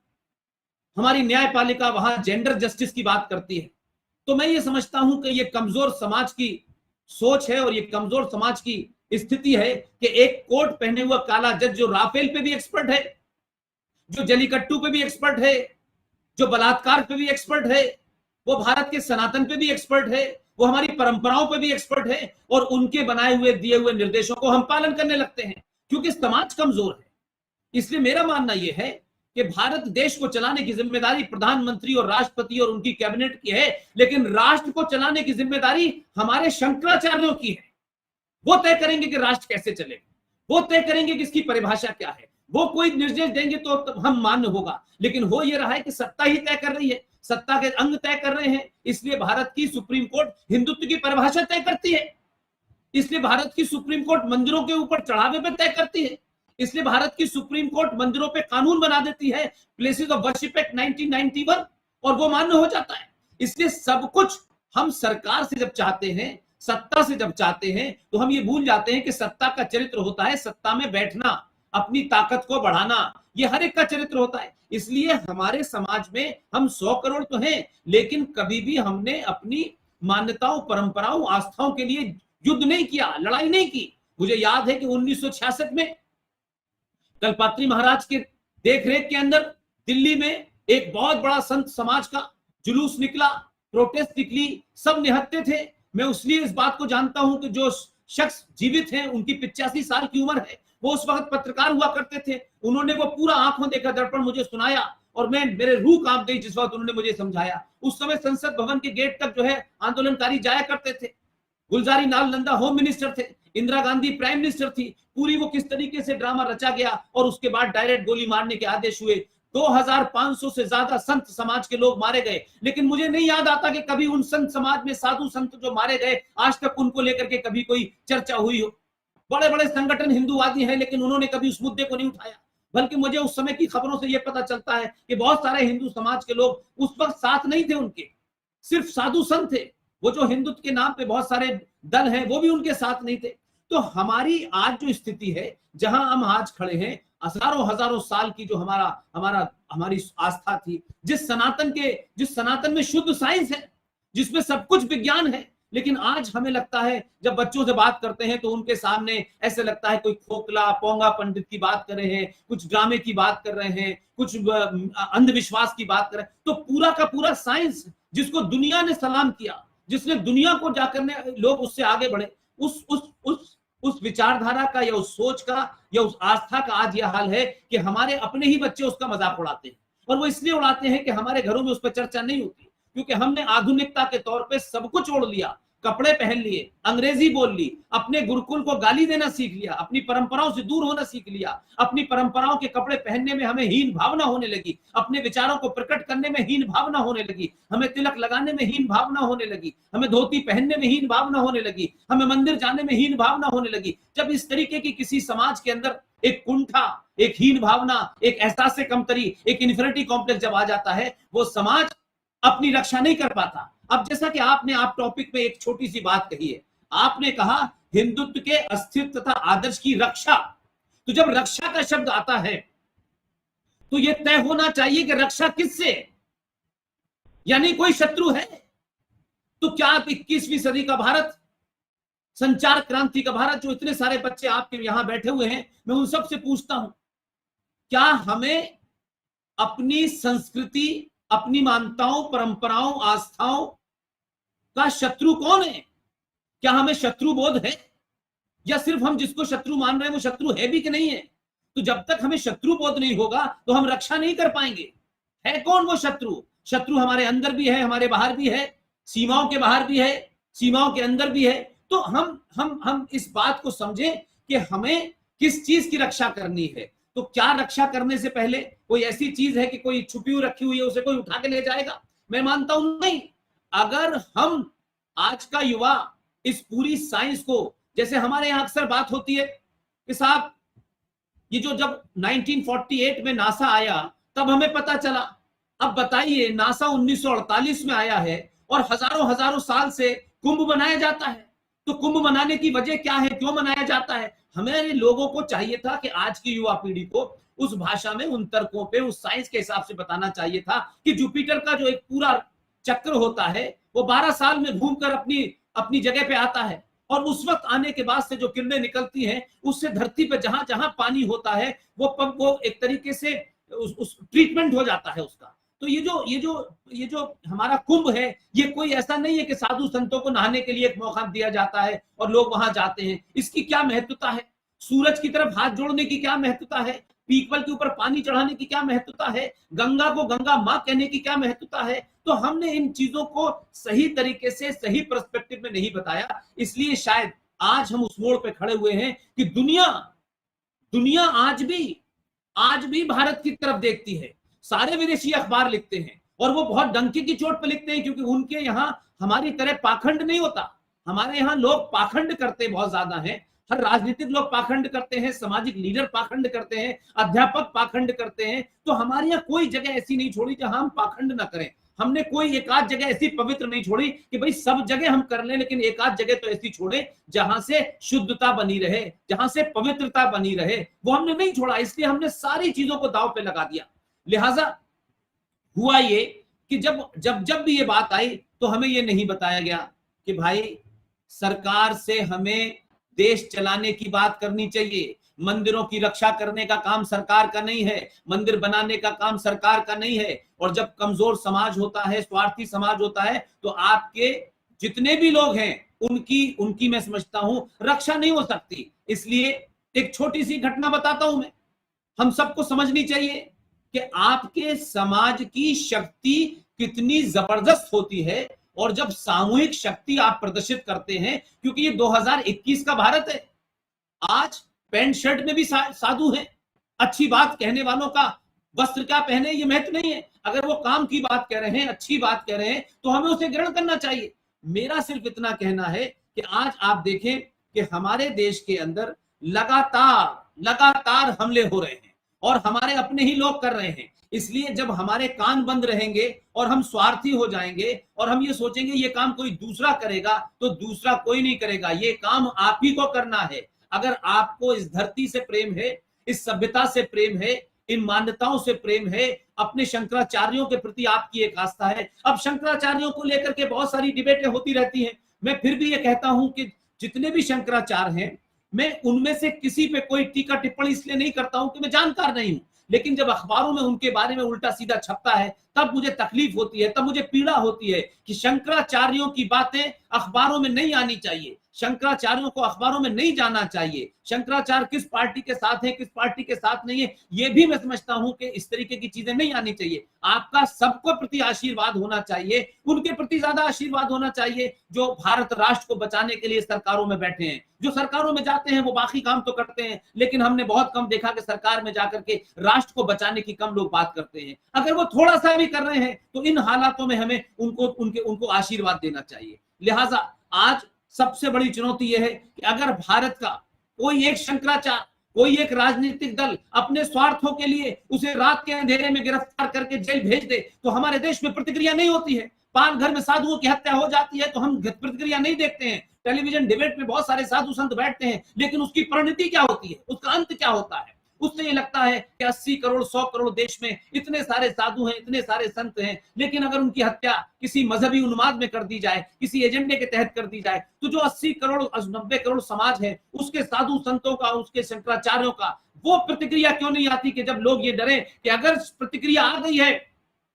हमारी न्यायपालिका वहां जेंडर जस्टिस की बात करती है, तो मैं ये समझता हूं कि ये कमजोर समाज की सोच है और ये कमजोर समाज की स्थिति है कि एक कोट पहने हुआ काला जज जो राफेल पे भी एक्सपर्ट है, जो जलीकट्टू पे भी एक्सपर्ट है, जो बलात्कार पे भी एक्सपर्ट है, वो भारत के सनातन पे भी एक्सपर्ट है, वो हमारी परंपराओं पे भी एक्सपर्ट है, और उनके बनाए हुए दिए हुए निर्देशों को हम पालन करने लगते हैं क्योंकि समाज कमजोर है। इसलिए मेरा मानना यह है कि भारत देश को चलाने की जिम्मेदारी प्रधानमंत्री और राष्ट्रपति और उनकी कैबिनेट की है, लेकिन राष्ट्र को चलाने की जिम्मेदारी हमारे शंकराचार्यों की है। वो तय करेंगे कि राष्ट्र कैसे चलेगा, वो तय करेंगे कि इसकी परिभाषा क्या है, वो कोई निर्देश देंगे तो हम मान्य होगा। लेकिन हो ये रहा है कि सत्ता ही तय कर रही है, सत्ता के अंग तय कर रहे हैं। इसलिए भारत की सुप्रीम कोर्ट हिंदुत्व की परिभाषा तय करती है, इसलिए भारत की सुप्रीम कोर्ट मंदिरों के ऊपर चढ़ावे पे तय करती है, इसलिए भारत की सुप्रीम कोर्ट मंदिरों पे कानून बना देती है, प्लेसेस ऑफ वर्शिप एक्ट 1991, और वो मान्य हो जाता है। इसलिए सब कुछ हम सरकार से जब चाहते हैं, सत्ता से जब चाहते हैं, तो हम ये भूल जाते हैं कि सत्ता का चरित्र होता है सत्ता में बैठना, अपनी ताकत को बढ़ाना, ये हर एक का चरित्र होता है। इसलिए हमारे समाज में हम 100 करोड़ तो हैं, लेकिन कभी भी हमने अपनी मान्यताओं, परंपराओं, आस्थाओं के लिए युद्ध नहीं किया, लड़ाई नहीं की। मुझे याद है कि 1966 में कल्पात्री महाराज के देखरेख के अंदर दिल्ली में एक बहुत बड़ा संत समाज का जुलूस निकला, प्रोटेस्ट निकली, सब निहत्थे थे। मैं इसलिए इस बात को जानता हूं कि जो शख्स जीवित हैं, उनकी 85 साल की उम्र है, वो उस वक्त पत्रकार हुआ करते थे। उन्होंने वो पूरा आंखों देखा दर्पण मुझे सुनाया और मेरे रूह कांप गई जिस वक्त उन्होंने मुझे समझाया। उस समय संसद भवन के गेट तक जो है आंदोलनकारी जाया करते थे। गुलजारी लाल नंदा होम मिनिस्टर थे, इंदिरा गांधी प्राइम मिनिस्टर थी। पूरी वो किस तरीके से ड्रामा रचा गया और उसके बाद डायरेक्ट गोली मारने के आदेश हुए। 2500 से ज्यादा संत समाज के लोग मारे गए, लेकिन मुझे नहीं याद आता कि कभी उन संत समाज में साधु संत जो मारे गए, आज तक उनको लेकर के कभी कोई चर्चा हुई हो। बड़े बड़े संगठन हिंदूवादी हैं, लेकिन उन्होंने कभी उस मुद्दे को नहीं उठाया। बल्कि मुझे उस समय की खबरों से यह पता चलता है कि बहुत सारे हिंदू समाज के लोग उस वक्त साथ नहीं थे उनके, सिर्फ साधु संत थे। वो जो हिंदुत्व के नाम पे बहुत सारे दल हैं, वो भी उनके साथ नहीं थे। तो हमारी आज जो स्थिति है, जहां हम आज खड़े हैं, हजारों साल की जो हमारी आस्था थी, जिस सनातन में शुद्ध साइंस है, जिसमें सब कुछ विज्ञान है, लेकिन आज हमें लगता है जब बच्चों से बात करते हैं तो उनके सामने ऐसे लगता है कोई खोखला पोंगा पंडित की बात कर रहे हैं, कुछ ड्रामे की बात कर रहे हैं, कुछ अंधविश्वास की बात कर रहे हैं। तो पूरा का पूरा साइंस जिसको दुनिया ने सलाम किया, जिसने दुनिया को जाकर लोग उससे आगे बढ़े, उस विचारधारा का या उस सोच का या उस आस्था का आज यह हाल है कि हमारे अपने ही बच्चे उसका मजाक उड़ाते हैं। और वो इसलिए उड़ाते हैं कि हमारे घरों में उस पर चर्चा नहीं होती, क्योंकि हमने आधुनिकता के तौर पे सब कुछ ओढ़ लिया, कपड़े पहन लिए, अंग्रेजी बोल ली, अपने गुरुकुल को गाली देना सीख लिया, अपनी परंपराओं से दूर होना सीख लिया, अपनी परंपराओं के कपड़े पहनने में हमें हीन भावना होने लगी, अपने विचारों को प्रकट करने में हीन भावना होने लगी, हमें तिलक लगाने में हीन भावना होने लगी, हमें धोती पहनने में हीन भावना होने लगी, हमें मंदिर जाने में हीन भावना होने लगी। जब इस तरीके की किसी समाज के अंदर एक कुंठा, एक हीन भावना, एक एहसास से कमतरी, एक इन्फिनिटी कॉम्प्लेक्स जब आ जाता है, वो समाज अपनी रक्षा नहीं कर पाता। अब जैसा कि आप टॉपिक में एक छोटी सी बात कही है, आपने कहा हिंदुत्व के अस्तित्व तथा आदर्श की रक्षा। तो जब रक्षा का शब्द आता है तो यह तय होना चाहिए कि रक्षा किससे, यानी कोई शत्रु है। तो क्या 21वीं सदी का भारत, संचार क्रांति का भारत, जो इतने सारे बच्चे आपके यहां बैठे हुए हैं, मैं उन सब से पूछता हूं, क्या हमें अपनी संस्कृति, अपनी मान्यताओं, परंपराओं, आस्थाओं का शत्रु कौन है? क्या हमें शत्रु बोध है, या सिर्फ हम जिसको शत्रु मान रहे हैं वो शत्रु है भी कि नहीं है? तो जब तक हमें शत्रु बोध नहीं होगा तो हम रक्षा नहीं कर पाएंगे। है कौन वो शत्रु? शत्रु हमारे अंदर भी है, हमारे बाहर भी है, सीमाओं के बाहर भी है, सीमाओं के अंदर भी है। तो हम इस बात को समझें कि हमें किस चीज की रक्षा करनी है। तो क्या रक्षा करने से पहले कोई ऐसी चीज है कि कोई छुपी हुई रखी हुई है उसे कोई उठा के ले जाएगा? मैं मानता हूं नहीं। अगर हम आज का युवा इस पूरी साइंस को, जैसे हमारे यहां अक्सर बात होती है कि साहब ये जो जब 1948 में नासा आया तब हमें पता चला, अब बताइए नासा 1948 में आया है और हजारों हजारों साल से कुंभ मनाया जाता है। तो कुंभ मनाने की वजह क्या है, क्यों मनाया जाता है? हमारे लोगों को चाहिए था कि आज की युवा पीढ़ी को उस भाषा में, उन तर्कों पे, उस साइंस के हिसाब से बताना चाहिए था कि जुपिटर का जो एक पूरा चक्र होता है वो 12 साल में घूमकर अपनी अपनी जगह पे आता है और उस वक्त आने के बाद से जो किरणें निकलती हैं उससे धरती पे जहां जहां पानी होता है वो एक तरीके से उस ट्रीटमेंट हो जाता है उसका। तो ये जो हमारा कुंभ है, ये कोई ऐसा नहीं है कि साधु संतों को नहाने के लिए एक मौका दिया जाता है और लोग वहां जाते हैं। इसकी क्या महत्वता है? सूरज की तरफ हाथ जोड़ने की क्या महत्वता है? पीपल के ऊपर पानी चढ़ाने की क्या महत्वता है? गंगा को गंगा माँ कहने की क्या महत्वता है? तो हमने इन चीजों को सही तरीके से, सही पर्सपेक्टिव में नहीं बताया, इसलिए शायद आज हम उस मोड़ पे खड़े हुए हैं कि दुनिया आज भी भारत की तरफ देखती है। सारे विदेशी अखबार लिखते हैं और वो बहुत डंके की चोट पे लिखते हैं, क्योंकि उनके यहाँ हमारी तरह पाखंड नहीं होता। हमारे यहाँ लोग पाखंड करते बहुत ज्यादा हैं। हर राजनीतिक लोग पाखंड करते हैं, सामाजिक लीडर पाखंड करते हैं, अध्यापक पाखंड करते हैं। तो हमारे यहाँ कोई जगह ऐसी नहीं छोड़ी जहां हम पाखंड ना करें। हमने कोई एक आध जगह ऐसी पवित्र नहीं छोड़ी कि भाई सब जगह हम कर लें, लेकिन एक आध जगह तो ऐसी छोड़े जहां से शुद्धता बनी रहे, जहां से पवित्रता बनी रहे, वो हमने नहीं छोड़ा। इसलिए हमने सारी चीजों को दांव पे लगा दिया। लिहाजा हुआ ये कि जब भी ये बात आई तो हमें ये नहीं बताया गया कि भाई सरकार से हमें देश चलाने की बात करनी चाहिए। मंदिरों की रक्षा करने का काम सरकार का नहीं है, मंदिर बनाने का काम सरकार का नहीं है। और जब कमजोर समाज होता है, स्वार्थी समाज होता है, तो आपके जितने भी लोग हैं उनकी मैं समझता हूं रक्षा नहीं हो सकती। इसलिए एक छोटी सी घटना बताता हूं मैं, हम सबको समझनी चाहिए कि आपके समाज की शक्ति कितनी जबरदस्त होती है और जब सामूहिक शक्ति आप प्रदर्शित करते हैं, क्योंकि ये 2021 का भारत है। आज पैंट शर्ट में भी साधु हैं। अच्छी बात कहने वालों का वस्त्र क्या पहने ये महत्व नहीं है। अगर वो काम की बात कह रहे हैं, अच्छी बात कह रहे हैं, तो हमें उसे ग्रहण करना चाहिए। मेरा सिर्फ इतना कहना है कि आज आप देखें कि हमारे देश के अंदर लगातार हमले हो रहे हैं और हमारे अपने ही लोग कर रहे हैं। इसलिए जब हमारे कान बंद रहेंगे और हम स्वार्थी हो जाएंगे और हम ये सोचेंगे ये काम कोई दूसरा करेगा, तो दूसरा कोई नहीं करेगा, ये काम आप ही को करना है। अगर आपको इस धरती से प्रेम है, इस सभ्यता से प्रेम है, इन मान्यताओं से प्रेम है, अपने शंकराचार्यों के प्रति आपकी एक आस्था है। अब शंकराचार्यों को लेकर के बहुत सारी डिबेटें होती रहती हैं। मैं फिर भी ये कहता हूं कि जितने भी शंकराचार्य हैं, मैं उनमें से किसी पे कोई टीका टिप्पणी इसलिए नहीं करता हूं कि मैं जानकार नहीं हूं, लेकिन जब अखबारों में उनके बारे में उल्टा सीधा छपता है तब मुझे तकलीफ होती है, तब मुझे पीड़ा होती है कि शंकराचार्यों की बातें अखबारों में नहीं आनी चाहिए, शंकराचार्यों को अखबारों में नहीं जाना चाहिए। शंकराचार्य किस पार्टी के साथ है, किस पार्टी के साथ नहीं है, ये भी मैं समझता हूं कि इस तरीके की चीजें नहीं आनी चाहिए। आपका सबको प्रति आशीर्वाद होना चाहिए, उनके प्रति ज्यादा आशीर्वाद होना चाहिए जो भारत राष्ट्र को बचाने के लिए सरकारों में बैठे हैं। जो सरकारों में जाते हैं वो बाकी काम तो करते हैं, लेकिन हमने बहुत कम देखा कि सरकार में जाकर के राष्ट्र को बचाने की कम लोग बात करते हैं। अगर वो थोड़ा सा भी कर रहे हैं तो इन हालातों में हमें उनको आशीर्वाद देना चाहिए। लिहाजा आज सबसे बड़ी चुनौती यह है कि अगर भारत का कोई एक शंकराचार्य, कोई एक राजनीतिक दल अपने स्वार्थों के लिए उसे रात के अंधेरे में गिरफ्तार करके जेल भेज दे तो हमारे देश में प्रतिक्रिया नहीं होती है। पाल घर में साधुओं की हत्या हो जाती है तो हम प्रतिक्रिया नहीं देखते हैं। टेलीविजन डिबेट में बहुत सारे साधु संत बैठते हैं, लेकिन उसकी परिणति क्या होती है, उसका अंत क्या होता है? उससे ये लगता है कि 80 करोड़ 100 करोड़ देश में इतने सारे साधु हैं, इतने सारे संत हैं, लेकिन अगर उनकी हत्या किसी मजहबी उन्माद में कर दी जाए, किसी एजेंडे के तहत कर दी जाए, तो जो 80 करोड़ 90 करोड़ समाज है उसके साधु संतों का, उसके शंकराचार्यों का वो प्रतिक्रिया क्यों नहीं आती कि जब लोग ये डरे कि अगर प्रतिक्रिया आ गई है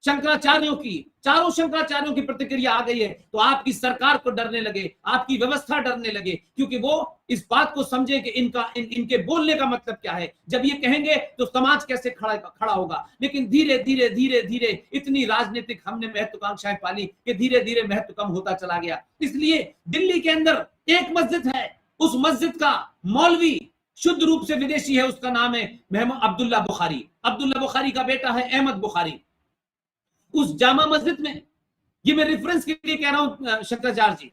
शंकराचार्यों की, चारों शंकराचार्यों की प्रतिक्रिया आ गई है, तो आपकी सरकार को डरने लगे, आपकी व्यवस्था डरने लगे, क्योंकि वो इस बात को समझे कि इनके बोलने का मतलब क्या है। जब ये कहेंगे तो समाज कैसे खड़ा होगा। लेकिन धीरे धीरे धीरे धीरे इतनी राजनीतिक हमने महत्वाकांक्षाएं पाली कि धीरे धीरे महत्व कम होता चला गया। इसलिए दिल्ली के अंदर एक मस्जिद है, उस मस्जिद का मौलवी शुद्ध रूप से विदेशी है, उसका नाम है मोहम्मद अब्दुल्ला बुखारी। अब्दुल्ला बुखारी का बेटा है अहमद बुखारी। उस जामा मस्जिद में, ये मैं रेफरेंस के लिए कह रहा हूं शंकराचार्य जी,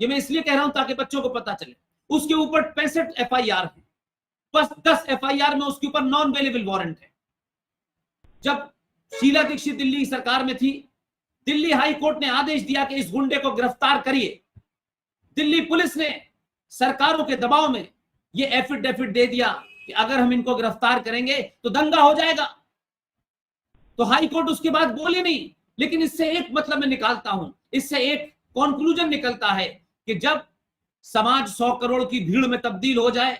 ये मैं इसलिए कह रहा हूं ताकि बच्चों को पता चले, उसके ऊपर 65 FIR है, बस 10 FIR में उसके ऊपर नॉन अवेलेबल वारंट है। जब शीला दीक्षित दिल्ली सरकार में थी, दिल्ली हाई कोर्ट ने आदेश दिया कि इस गुंडे को गिरफ्तार करिए। दिल्ली पुलिस ने सरकारों के दबाव में यह एफिडेविट दे दिया कि अगर हम इनको गिरफ्तार करेंगे तो दंगा हो जाएगा। तो हाई कोर्ट उसके बाद बोले नहीं, लेकिन इससे एक मतलब मैं निकालता हूं, इससे एक कंक्लूजन निकलता है कि जब समाज 100 करोड़ की भीड़ में तब्दील हो जाए,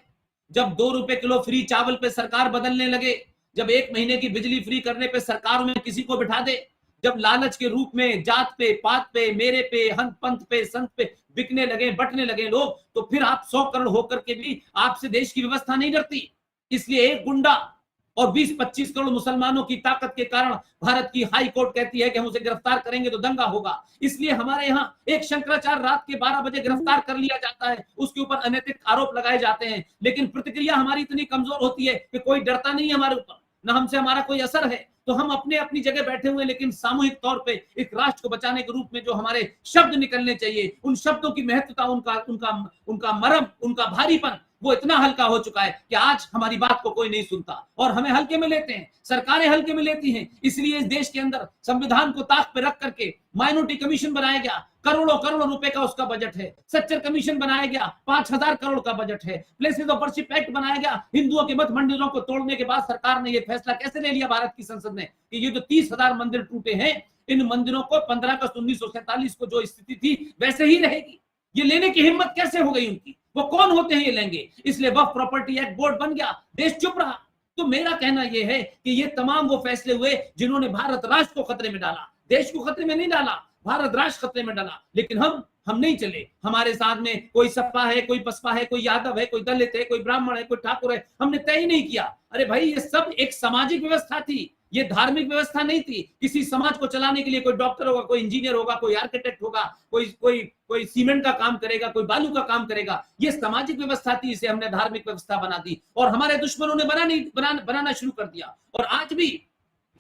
जब 2 रुपए किलो फ्री चावल पे सरकार बदलने लगे, जब 1 महीने की बिजली फ्री करने पे सरकार में किसी को बिठा दे, जब लालच के रूप में जात पे, पात पे, मेरे पे, हंत पंथ पे, संत पे बिकने लगे, बटने लगे लोग, तो फिर आप 100 करोड़ होकर के भी आपसे देश की व्यवस्था नहीं डरती। इसलिए एक गुंडा और 20-25 करोड़ मुसलमानों की ताकत के कारण भारत की हाई कोर्ट कहती है कि हम उसे गिरफ्तार करेंगे तो दंगा होगा। इसलिए हमारे यहाँ एक शंकराचार्य रात के 12 बजे गिरफ्तार कर लिया जाता है, उसके ऊपर अनैतिक आरोप लगाए जाते हैं, लेकिन प्रतिक्रिया हमारी इतनी कमजोर होती है कि कोई डरता नहीं हमारे ऊपर, ना हमसे हमारा कोई असर है। तो हम अपने अपनी जगह बैठे हुए, लेकिन सामूहिक तौर पे एक राष्ट्र को बचाने के रूप में जो हमारे शब्द निकलने चाहिए, उन शब्दों की महत्वता, उनका मरम, उनका भारीपन वो इतना हल्का हो चुका है कि आज हमारी बात को कोई नहीं सुनता और हमें हल्के में लेते हैं, सरकारें हल्के में लेती हैं। इसलिए इस देश के अंदर संविधान को ताक पे रख करके माइनॉरिटी कमीशन बनाया गया, करोड़ों करोड़ों रुपए का उसका बजट है। सच्चर कमीशन बनाया गया, 5000 करोड़ का बजट है। प्लेसेस ऑफ वर्शिप एक्ट बनाया गया, हिंदुओं के मठ मंदिरों को तोड़ने के बाद सरकार ने यह फैसला कैसे ले लिया भारत की संसद ने कि ये जो 30,000 मंदिर टूटे हैं, इन मंदिरों को 15 अगस्त 1947 को जो स्थिति थी वैसे ही रहेगी। ये लेने की हिम्मत कैसे हो गई उनकी? वो कौन होते हैं ये लेंगे? इसलिए वक्फ प्रॉपर्टी एक्ट बोर्ड बन गया, देश चुप रहा। तो मेरा कहना यह है कि ये तमाम वो फैसले हुए जिन्होंने भारत राष्ट्र को खतरे में डाला, देश को खतरे में नहीं डाला, भारत राष्ट्र खतरे में डाला। लेकिन हम नहीं चले। हमारे साथ में कोई सपा है, कोई बसपा है, कोई यादव है, कोई दलित है, कोई ब्राह्मण है, कोई ठाकुर है, हमने तय ही नहीं किया। अरे भाई, ये सब एक सामाजिक व्यवस्था थी, ये धार्मिक व्यवस्था नहीं थी। किसी समाज को चलाने के लिए कोई डॉक्टर होगा, कोई इंजीनियर होगा, कोई आर्किटेक्ट होगा, कोई सीमेंट का काम करेगा, कोई बालू का काम करेगा। ये सामाजिक व्यवस्था थी, इसे हमने धार्मिक व्यवस्था बना दी और हमारे दुश्मनों ने बनाना शुरू कर दिया। और आज भी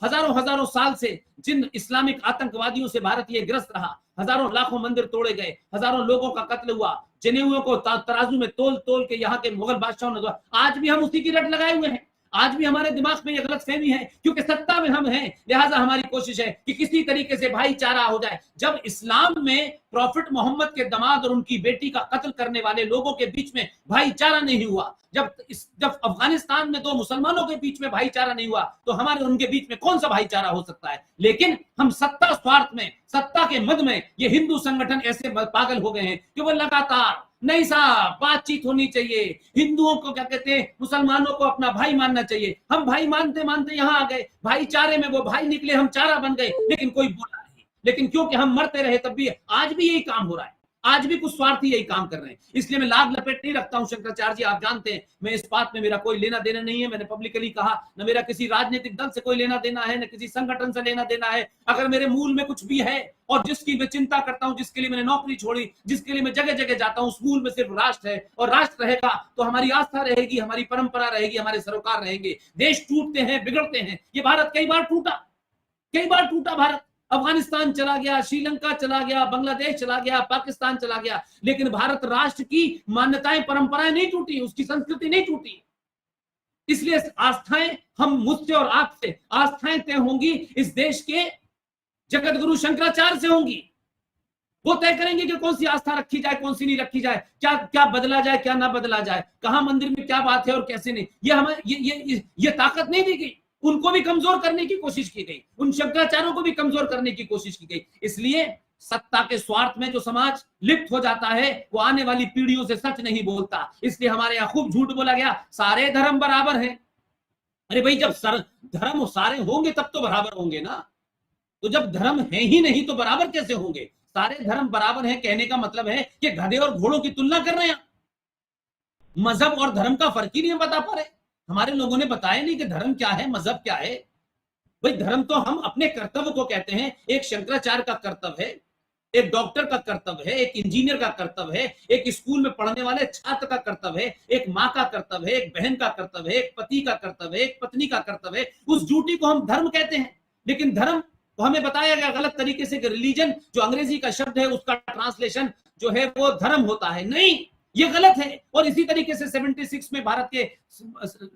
हजारों साल से जिन इस्लामिक आतंकवादियों से भारत ये ग्रस्त रहा, हजारों लाखों मंदिर तोड़े गए, हजारों लोगों का कत्ल हुआ, जनेऊओं को तराजू में तोल के यहाँ के मुगल बादशाहों ने, आज भी हम उसी की रट लगाए हुए हैं। आज भी हमारे दिमाग में ये गलतफहमी है, क्योंकि सत्ता में हम हैं, लिहाजा हमारी कोशिश है कि किसी तरीके से भाईचारा हो जाए। जब इस्लाम में प्रॉफिट मोहम्मद के दामाद और उनकी बेटी का कत्ल करने वाले लोगों के बीच में भाईचारा नहीं हुआ, जब अफगानिस्तान में 2 मुसलमानों के बीच में भाईचारा नहीं हुआ, तो हमारे उनके बीच में कौन सा भाईचारा हो सकता है? लेकिन हम सत्ता स्वार्थ में, सत्ता के मद में, ये हिंदू संगठन ऐसे पागल हो गए हैं कि वो लगातार, नहीं साहब, बातचीत होनी चाहिए, हिंदुओं को क्या कहते हैं, मुसलमानों को अपना भाई मानना चाहिए। हम भाई मानते मानते यहां आ गए, भाईचारे में वो भाई निकले, हम चारा बन गए, लेकिन कोई बोला नहीं। लेकिन क्योंकि हम मरते रहे, तब भी आज भी यही काम हो रहा है, आज भी कुछ स्वार्थी यही काम कर रहे हैं। इसलिए मैं लाभ लपेट नहीं रखता हूं शंकराचार्य जी, आप जानते हैं मैं इस बात में मेरा कोई लेना देना नहीं है। मैंने पब्लिकली कहा, न मेरा किसी राजनीतिक दल से कोई लेना देना है, न किसी संगठन से लेना देना है। अगर मेरे मूल में कुछ भी है और जिसकी मैं चिंता करता हूं, जिसके लिए मैंने नौकरी छोड़ी, जिसके लिए मैं जगह जगह जाता हूं, उस मूल में सिर्फ राष्ट्र है। और राष्ट्र रहेगा तो हमारी आस्था रहेगी, हमारी परंपरा रहेगी, हमारे सरोकार रहेंगे। देश टूटते हैं, बिगड़ते हैं। ये भारत कई बार टूटा भारत। अफगानिस्तान चला गया, श्रीलंका चला गया, बांग्लादेश चला गया, पाकिस्तान चला गया, लेकिन भारत राष्ट्र की मान्यताएं, परंपराएं नहीं टूटी, उसकी संस्कृति नहीं टूटी। इसलिए आस्थाएं, हम मुझसे और आपसे आस्थाएं तय होंगी इस देश के जगत गुरु शंकराचार्य से होंगी। वो तय करेंगे कि कौन सी आस्था रखी जाए, कौन सी नहीं रखी जाए, क्या बदला जाए, क्या ना बदला जाए, कहां मंदिर में क्या बात है और कैसे नहीं। ये हमें ये ताकत नहीं दी गई। उनको भी कमजोर करने की कोशिश की गई, उन शंकराचार्यों को भी कमजोर करने की कोशिश की गई। इसलिए सत्ता के स्वार्थ में जो समाज लिप्त हो जाता है, वो आने वाली पीढ़ियों से सच नहीं बोलता। इसलिए हमारे यहाँ खूब झूठ बोला गया, सारे धर्म बराबर हैं। अरे भाई, जब धर्म सारे होंगे तब तो बराबर होंगे ना। तो जब धर्म है ही नहीं तो बराबर कैसे होंगे? सारे धर्म बराबर हैं कहने का मतलब है कि गधे और घोड़ों की तुलना कर रहे हैं। मजहब और धर्म का फर्क ही नहीं बता पा रहे। हमारे लोगों ने बताया नहीं कि धर्म क्या है, मजहब क्या है। भाई धर्म तो हम अपने कर्तव्य को कहते हैं। एक शंकराचार्य का कर्तव्य है, एक डॉक्टर का कर्तव्य है, एक इंजीनियर का कर्तव्य है, एक स्कूल में पढ़ने वाले छात्र का कर्तव्य है, एक माँ का कर्तव्य है, एक बहन का कर्तव्य है, एक पति का कर्तव्य है, एक पत्नी का कर्तव्य है। उस ड्यूटी को हम धर्म कहते हैं। लेकिन धर्म तो हमें बताया गया गलत तरीके से कि रिलीजन जो अंग्रेजी का शब्द है उसका ट्रांसलेशन जो है वो धर्म होता है। नहीं, ये गलत है। और इसी तरीके से 76 में भारत के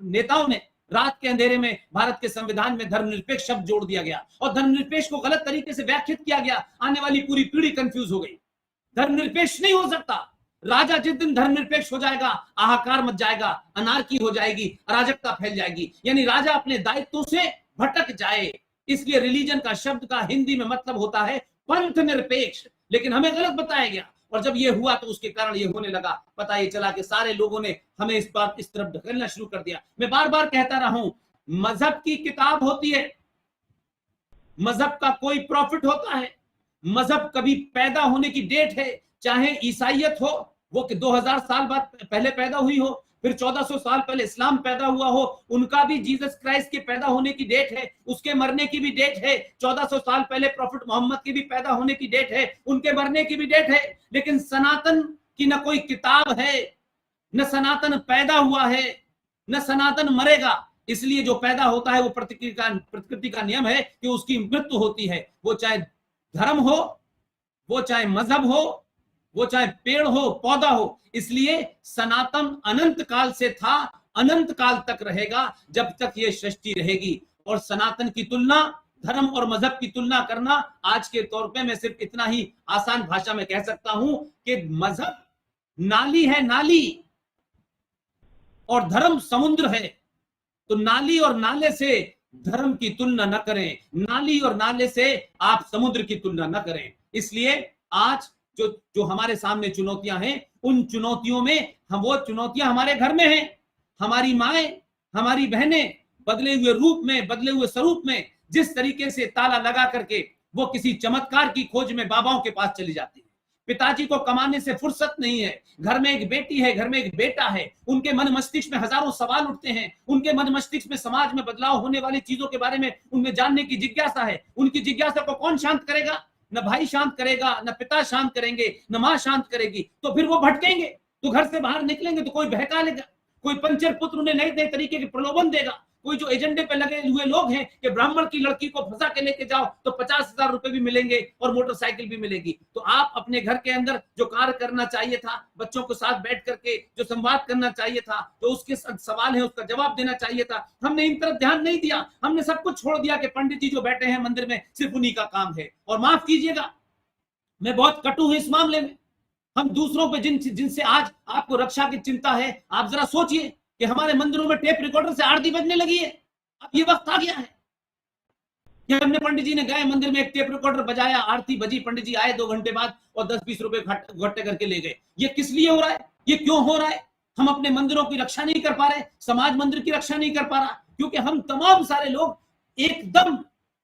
नेताओं ने रात के अंधेरे में भारत के संविधान में धर्मनिरपेक्ष शब्द जोड़ दिया गया और धर्मनिरपेक्ष को गलत तरीके से व्याख्यात किया गया। आने वाली पूरी पीढ़ी कंफ्यूज हो गई। धर्मनिरपेक्ष नहीं हो सकता। राजा जिस दिन धर्मनिरपेक्ष हो जाएगा, हाहाकार मच जाएगा, अनार्की हो जाएगी, अराजकता फैल जाएगी, यानी राजा अपने दायित्वों से भटक जाए। इसलिए रिलीजन का शब्द का हिंदी में मतलब होता है पंथ निरपेक्ष, लेकिन हमें गलत बताया गया। और जब ये हुआ तो उसके कारण ये होने लगा। पता ये चला कि सारे लोगों ने हमें इस तरफ ढकेलना शुरू कर दिया। मैं बार बार कहता रहा हूं, मजहब की किताब होती है, मजहब का कोई प्रॉफिट होता है। मजहब कभी पैदा होने की डेट है, चाहे ईसाइयत हो वो 2000 साल बाद पहले पैदा हुई हो, फिर 1400 साल पहले इस्लाम पैदा हुआ हो, उनका भी जीसस क्राइस्ट के पैदा होने की डेट है, उसके मरने की भी डेट है। 1400 साल पहले प्रॉफिट मोहम्मद की भी पैदा होने की डेट है, उनके मरने की भी डेट है। लेकिन सनातन की न कोई किताब है, न सनातन पैदा हुआ है, न सनातन मरेगा। इसलिए जो पैदा होता है वो प्रकृति का नियम है कि उसकी मृत्यु होती है। वो चाहे धर्म हो, वो चाहे मजहब हो, वो चाहे पेड़ हो, पौधा हो। इसलिए सनातन अनंत काल से था, अनंत काल तक रहेगा, जब तक ये सृष्टि रहेगी। और सनातन की तुलना धर्म और मजहब की तुलना करना आज के तौर पे मैं सिर्फ इतना ही आसान भाषा में कह सकता हूं कि मजहब नाली है, नाली, और धर्म समुद्र है। तो नाली और नाले से धर्म की तुलना न करें, नाली और नाले से आप समुद्र की तुलना न करें। इसलिए आज जो हमारे सामने चुनौतियां हैं, उन चुनौतियों में वो चुनौतियां हमारे घर में हैं। हमारी माएं, हमारी बहनें बदले हुए रूप में, बदले हुए स्वरूप में जिस तरीके से ताला लगा करके वो किसी चमत्कार की खोज में बाबाओं के पास चली जाती है। पिताजी को कमाने से फुर्सत नहीं है, घर में एक बेटी है, घर में एक बेटा है, उनके मन मस्तिष्क में हजारों सवाल उठते हैं। उनके मन मस्तिष्क में समाज में बदलाव होने वाली चीजों के बारे में उनमें जानने की जिज्ञासा है। उनकी जिज्ञासा को कौन शांत करेगा? न भाई शांत करेगा, न पिता शांत करेंगे, न मां शांत करेगी। तो फिर वो भटकेंगे, तो घर से बाहर निकलेंगे तो कोई बहका लेगा, कोई पंचर पुत्र उन्हें नए नए तरीके के प्रलोभन देगा। कोई जो एजेंडे पे लगे हुए लोग हैं कि ब्राह्मण की लड़की को फंसा के लेके जाओ तो 50,000 रुपए भी मिलेंगे और मोटरसाइकिल भी मिलेगी। तो आप अपने घर के अंदर जो कार्य करना चाहिए था, बच्चों के साथ बैठ करके जो संवाद करना चाहिए था, जो उसके सवाल है उसका जवाब देना चाहिए था, हमने इन तरफ ध्यान नहीं दिया। हमने सब कुछ छोड़ दिया कि पंडित जी जो बैठे हैं मंदिर में सिर्फ उन्हीं का काम है। और माफ कीजिएगा, मैं बहुत कटु हूं इस मामले में। हम दूसरों पे जिनसे आज आपको रक्षा की चिंता है, आप जरा सोचिए कि हमारे मंदिरों में टेप रिकॉर्डर से आरती बजने लगी है। अब ये वक्त आ गया है कि हमने पंडित जी ने गए मंदिर में एक टेप रिकॉर्डर बजाया, आरती बजी, पंडित जी आए 2 घंटे बाद और 10-20 रुपए इकट्ठे करके ले गए। ये किस लिए हो रहा है? ये क्यों हो रहा है? हम अपने मंदिरों की रक्षा नहीं कर पा रहे, समाज मंदिर की रक्षा नहीं कर पा रहा, क्योंकि हम तमाम सारे लोग एकदम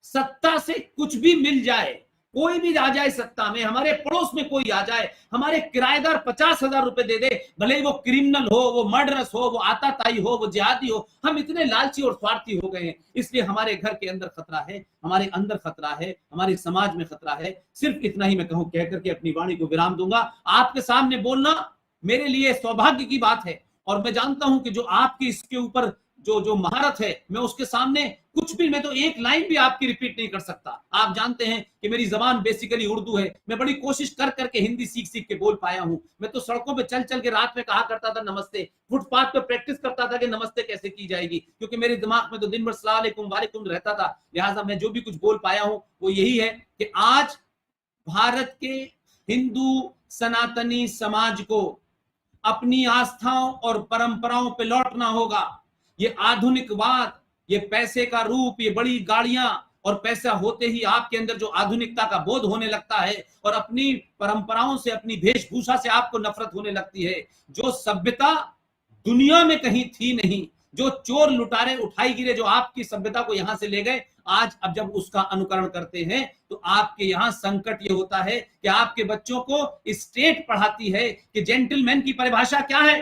सत्ता से कुछ भी मिल जाए, कोई भी आ जाए सत्ता में, हमारे पड़ोस में कोई आ जाए, हमारे किराएदार 50,000 रुपए दे दे, भले ही वो क्रिमिनल हो, वो मर्डरस हो, वो आताताई हो, वो जिहादी हो, हम इतने लालची और स्वार्थी हो गए हैं। इसलिए हमारे घर के अंदर खतरा है, हमारे अंदर खतरा है, हमारे समाज में खतरा है। सिर्फ इतना ही मैं कह करके अपनी वाणी को विराम दूंगा। आपके सामने बोलना मेरे लिए सौभाग्य की बात है, और मैं जानता हूं कि जो आपकी इसके ऊपर जो महारत है, मैं उसके सामने कुछ भी, मैं तो एक लाइन भी आपकी रिपीट नहीं कर सकता। आप जानते हैं कि मेरी जबान बेसिकली उर्दू है। मैं बड़ी कोशिश कर करके हिंदी सीख के बोल पाया हूं। मैं तो सड़कों पे चल के रात में कहा करता था नमस्ते, फुटपाथ पे प्रैक्टिस करता था कि नमस्ते कैसे की जाएगी, क्योंकि मेरे दिमाग में तो दिन भर सलाम अलैकुम वालेकुम रहता था। लिहाजा मैं जो भी कुछ बोल पाया हूं वो यही है कि आज भारत के हिंदू सनातनी समाज को अपनी आस्थाओं और परंपराओं पे लौटना होगा। ये आधुनिकवाद, ये पैसे का रूप, ये बड़ी गाड़ियां और पैसा होते ही आपके अंदर जो आधुनिकता का बोध होने लगता है और अपनी परंपराओं से, अपनी वेशभूषा से आपको नफरत होने लगती है। जो सभ्यता दुनिया में कहीं थी नहीं, जो चोर लुटारे उठाई गिरे जो आपकी सभ्यता को यहां से ले गए, आज अब जब उसका अनुकरण करते हैं तो आपके यहां संकट ये होता है कि आपके बच्चों को स्टेट पढ़ाती है कि जेंटलमैन की परिभाषा क्या है।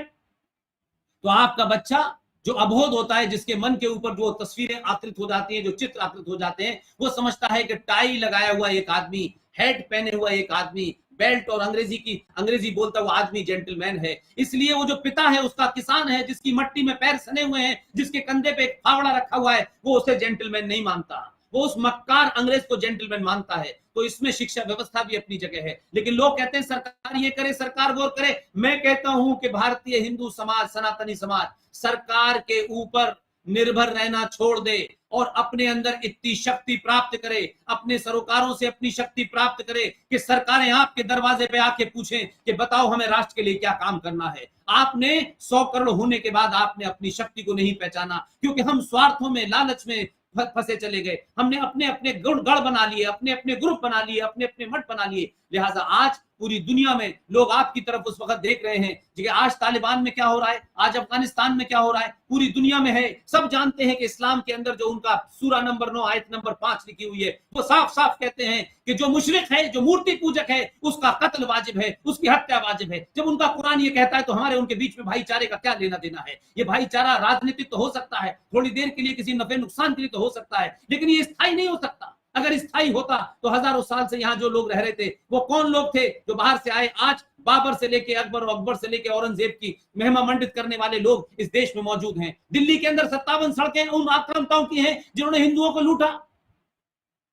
तो आपका बच्चा जो अबोध होता है, जिसके मन के ऊपर जो तस्वीरें आकृत हो जाती हैं, जो चित्र आकृत हो जाते हैं, वो समझता है कि टाई लगाया हुआ एक आदमी, हेड पहने हुआ एक आदमी, बेल्ट और अंग्रेजी बोलता हुआ आदमी जेंटलमैन है। इसलिए वो जो पिता है उसका किसान है, जिसकी मट्टी में पैर सने हुए हैं, जिसके कंधे पे एक फावड़ा रखा हुआ है, वो उसे जेंटलमैन नहीं मानता, वो उस मक्कार अंग्रेज को जेंटलमैन मानता है। तो इसमें शिक्षा व्यवस्था भी अपनी जगह है। लेकिन लोग कहते हैं सरकार ये करे, सरकार वो करे। मैं कहता हूं कि भारतीय हिंदू समाज, सनातनी समाज सरकार के ऊपर निर्भर रहना छोड़ दे और अपने अंदर इतनी शक्ति प्राप्त करे, अपने सरोकारों से अपनी शक्ति प्राप्त करे कि सरकारें आपके दरवाजे पे आके पूछें कि बताओ हमें राष्ट्र के लिए क्या काम करना है। आपने 100 करोड़ होने के बाद आपने अपनी शक्ति को नहीं पहचाना, क्योंकि हम स्वार्थों में, लालच में फंसे चले गए। हमने अपने अपने गढ़ बना लिए, अपने अपने ग्रुप बना लिए, अपने अपने मठ बना लिए। लिहाजा आज पूरी दुनिया में लोग आपकी तरफ उस वक्त देख रहे हैं कि आज तालिबान में क्या हो रहा है, आज अफगानिस्तान में क्या हो रहा है, पूरी दुनिया में है। सब जानते हैं कि इस्लाम के अंदर जो उनका सूरा नंबर 9 आयत नंबर 5 लिखी हुई है, वो साफ साफ कहते हैं कि जो मुशरिक है, जो मूर्ति पूजक है, उसका कत्ल वाजिब है, उसकी हत्या वाजिब है। जब उनका कुरान ये कहता है तो हमारे उनके बीच में भाईचारे का क्या लेना देना है। ये भाईचारा राजनीतिक तो हो सकता है, थोड़ी देर के लिए किसी नफे नुकसान के लिए तो हो सकता है, लेकिन ये स्थायी नहीं हो सकता। अगर स्थायी होता तो हजारों साल से यहाँ जो लोग रह रहे थे वो कौन लोग थे जो बाहर से आए। आज बाबर से लेके अकबर और अकबर से लेके औरंगजेब की महिमा मंडित करने वाले लोग इस देश में मौजूद हैं। दिल्ली के अंदर 57 सड़कें उन आक्रांताओं की हैं जिन्होंने हिंदुओं को लूटा,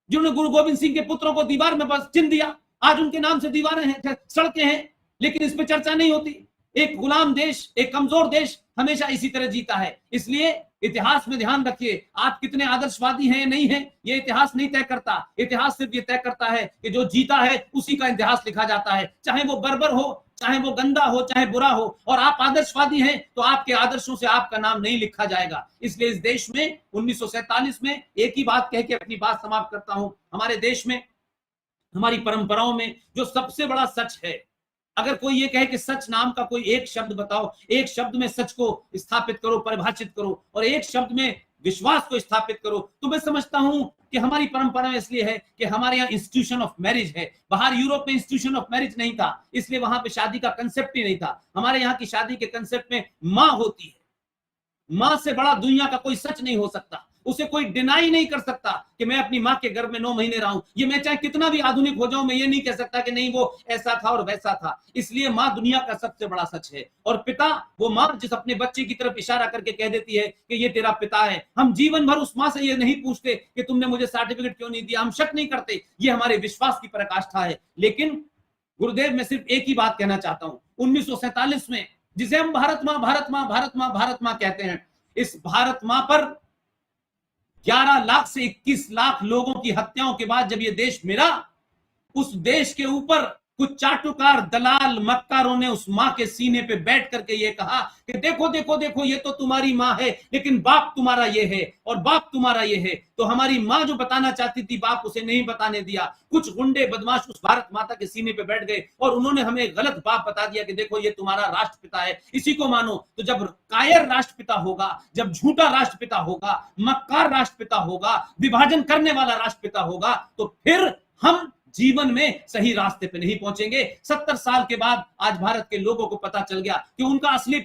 जिन्होंने गुरु गोविंद सिंह के पुत्रों को दीवार में बस चिन्ह दिया। आज उनके नाम से दीवारें हैं, सड़कें हैं, लेकिन इस पर चर्चा नहीं होती। एक गुलाम देश, एक कमजोर देश हमेशा इसी तरह जीता है। इसलिए इतिहास में ध्यान रखिए, आप कितने आदर्शवादी हैं नहीं हैं ये इतिहास नहीं तय करता। इतिहास सिर्फ ये तय करता है कि जो जीता है उसी का इतिहास लिखा जाता है, चाहे वो बर्बर हो, चाहे वो गंदा हो, चाहे बुरा हो। और आप आदर्शवादी हैं तो आपके आदर्शों से आपका नाम नहीं लिखा जाएगा। इसलिए इस देश में 1947 में एक ही बात कह के अपनी बात समाप्त करता हूं। हमारे देश में, हमारी परंपराओं में जो सबसे बड़ा सच है, अगर कोई ये कहे कि सच नाम का कोई एक शब्द बताओ, एक शब्द में सच को स्थापित करो, परिभाषित करो, और एक शब्द में विश्वास को स्थापित करो, तो मैं समझता हूं कि हमारी परंपरा इसलिए है कि हमारे यहाँ इंस्टीट्यूशन ऑफ मैरिज है। बाहर यूरोप में इंस्टीट्यूशन ऑफ मैरिज नहीं था, इसलिए वहां पे शादी का कंसेप्ट ही नहीं था। हमारे यहाँ की शादी के कंसेप्ट में माँ होती है। माँ से बड़ा दुनिया का कोई सच नहीं हो सकता। उसे कोई डिनाई नहीं कर सकता कि मैं अपनी माँ के गर्भ में 9 महीने रहा हूं। ये मैं चाहे कितना भी आधुनिक हो जाऊं, मैं ये नहीं कह सकता कि नहीं वो ऐसा था और वैसा था। इसलिए माँ दुनिया का सबसे बड़ा सच है। और पिता, वो माँ जिस अपने बच्चे की तरफ इशारा करके कह देती है कि ये तेरा पिता है। हम जीवन भर उस माँ से ये नहीं पूछते कि तुमने मुझे सर्टिफिकेट क्यों नहीं दिया, हम शक नहीं करते। ये हमारे विश्वास की पराकाष्ठा है। लेकिन गुरुदेव, मैं सिर्फ एक ही बात कहना चाहता हूं। 1947 में जिसे हम भारत माँ भारत माँ भारत माँ भारत माँ कहते हैं, इस भारत माँ पर 11 लाख से 21 लाख लोगों की हत्याओं के बाद जब ये देश मिला, उस देश के ऊपर कुछ चाटुकार दलाल मक्कारों ने उस माँ के सीने पे बैठ करके ये कहा कि देखो देखो देखो, ये तो तुम्हारी माँ है, लेकिन बाप तुम्हारा ये है और बाप तुम्हारा ये है। तो हमारी माँ जो बताना चाहती थी, बाप उसे नहीं बताने दिया। कुछ गुंडे बदमाश उस भारत माता के सीने पे बैठ गए और उन्होंने हमें गलत बाप बता दिया कि देखो ये तुम्हारा राष्ट्रपिता है, इसी को मानो। तो जब कायर राष्ट्रपिता होगा, जब झूठा राष्ट्रपिता होगा, मक्कार राष्ट्रपिता होगा, विभाजन करने वाला राष्ट्रपिता होगा, तो फिर हम जीवन में सही रास्ते पे नहीं पहुंचेंगे। 70 साल के बाद आज भारत के लोगों को पता चल गया कि उनका असली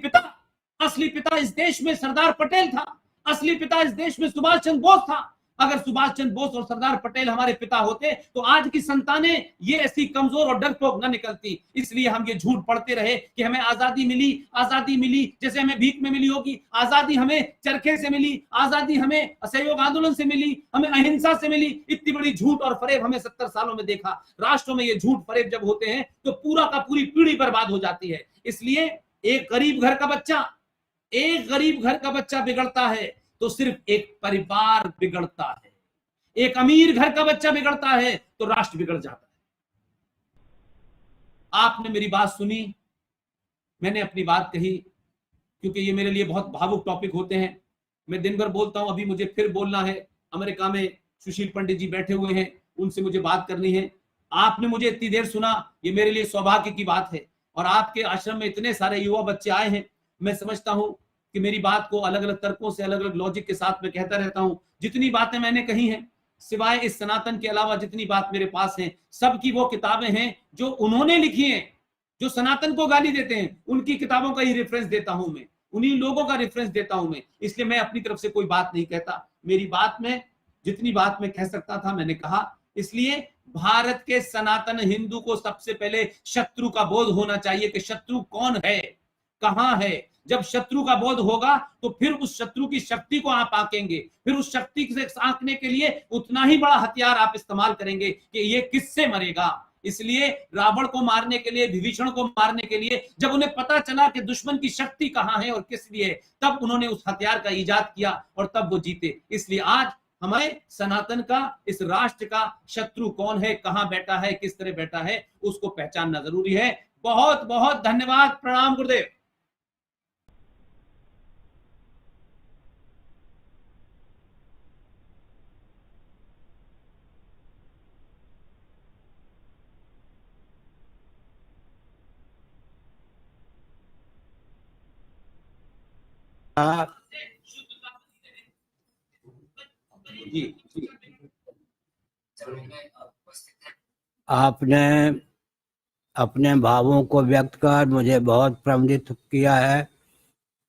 पिता इस देश में सरदार पटेल था। असली पिता इस देश में सुभाष चंद्र बोस था। अगर सुभाष चंद्र बोस और सरदार पटेल हमारे पिता होते तो आज की संतानें ये ऐसी कमजोर और डरपोक न निकलती। इसलिए हम ये झूठ पढ़ते रहे कि हमें आजादी मिली, जैसे हमें भीख में मिली होगी। आजादी हमें चरखे से मिली, आजादी हमें असहयोग आंदोलन से मिली, हमें अहिंसा से मिली। इतनी बड़ी झूठ और फरेब हमने 70 सालों में देखा। राष्ट्रों में ये झूठ फरेब जब होते हैं तो पूरा का पूरी पीढ़ी बर्बाद हो जाती है। इसलिए एक गरीब घर का बच्चा बिगड़ता है तो सिर्फ एक परिवार बिगड़ता है। एक अमीर घर का बच्चा बिगड़ता है तो राष्ट्र बिगड़ जाता है। आपने मेरी बात सुनी, मैंने अपनी बात कही, क्योंकि ये मेरे लिए बहुत भावुक टॉपिक होते हैं। मैं दिन भर बोलता हूं, अभी मुझे फिर बोलना है। अमेरिका में सुशील पंडित जी बैठे हुए हैं, उनसे मुझे बात करनी है। आपने मुझे इतनी देर सुना, ये मेरे लिए सौभाग्य की बात है। और आपके आश्रम में इतने सारे युवा बच्चे आए हैं, मैं समझता हूं कि मेरी बात को अलग अलग तर्कों से, अलग अलग लॉजिक के साथ मैं कहता रहता हूं। जितनी बातें मैंने कही हैं, सिवाय इस सनातन के अलावा जितनी बात मेरे पास है, सबकी वो किताबें हैं जो उन्होंने लिखी हैं। जो सनातन को गाली देते हैं उनकी किताबों का ही रेफरेंस देता हूं मैं, उन्हीं लोगों का रेफरेंस देता हूं मैं। इसलिए मैं अपनी तरफ से कोई बात नहीं कहता। मेरी बात में जितनी बात मैं कह सकता था मैंने कहा। इसलिए भारत के सनातन हिंदू को सबसे पहले शत्रु का बोध होना चाहिए कि शत्रु कौन है, कहां है। जब शत्रु का बोध होगा तो फिर उस शत्रु की शक्ति को आप आंकेंगे, फिर उस शक्ति से आंकने के लिए उतना ही बड़ा हथियार आप इस्तेमाल करेंगे कि ये किससे मरेगा। इसलिए रावण को मारने के लिए, विभीषण को मारने के लिए जब उन्हें पता चला कि दुश्मन की शक्ति कहां है और किस लिए, तब उन्होंने उस हथियार का इजाद किया और तब वो जीते। इसलिए आज हमारे सनातन का, इस राष्ट्र का शत्रु कौन है, कहां बैठा है, किस तरह बैठा है, उसको पहचानना जरूरी है। बहुत बहुत धन्यवाद। प्रणाम गुरुदेव। जी जी। आपने अपने भावों को व्यक्त कर मुझे बहुत प्रभावित किया है।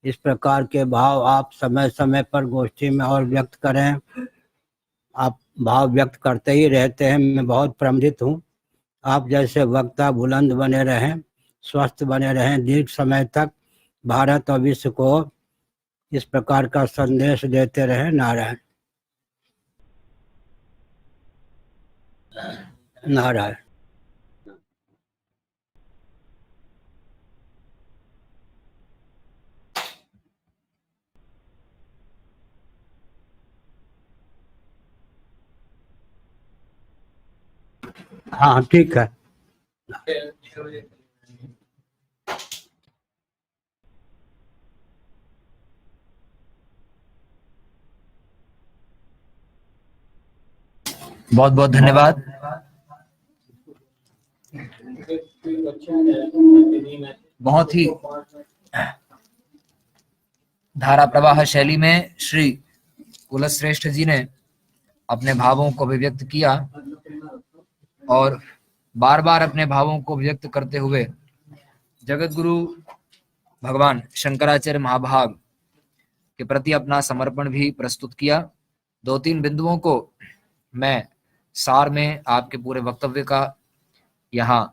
इस प्रकार के भाव आप समय समय पर गोष्ठी में और व्यक्त करें। आप भाव व्यक्त करते ही रहते हैं, मैं बहुत प्रभावित हूँ। आप जैसे वक्ता बुलंद बने रहें, स्वस्थ बने रहें, दीर्घ समय तक भारत और विश्व को इस प्रकार का संदेश देते रहें। नारायण नारायण। हाँ ठीक है। बहुत बहुत धन्यवाद। बहुत ही धारा प्रवाह शैली में श्री कुलश्रेष्ठ जी ने अपने भावों को अभिव्यक्त किया और बार बार अपने भावों को व्यक्त करते हुए जगत गुरु भगवान शंकराचार्य महाभाग के प्रति अपना समर्पण भी प्रस्तुत किया। 2-3 बिंदुओं को मैं सार में आपके पूरे वक्तव्य का यहाँ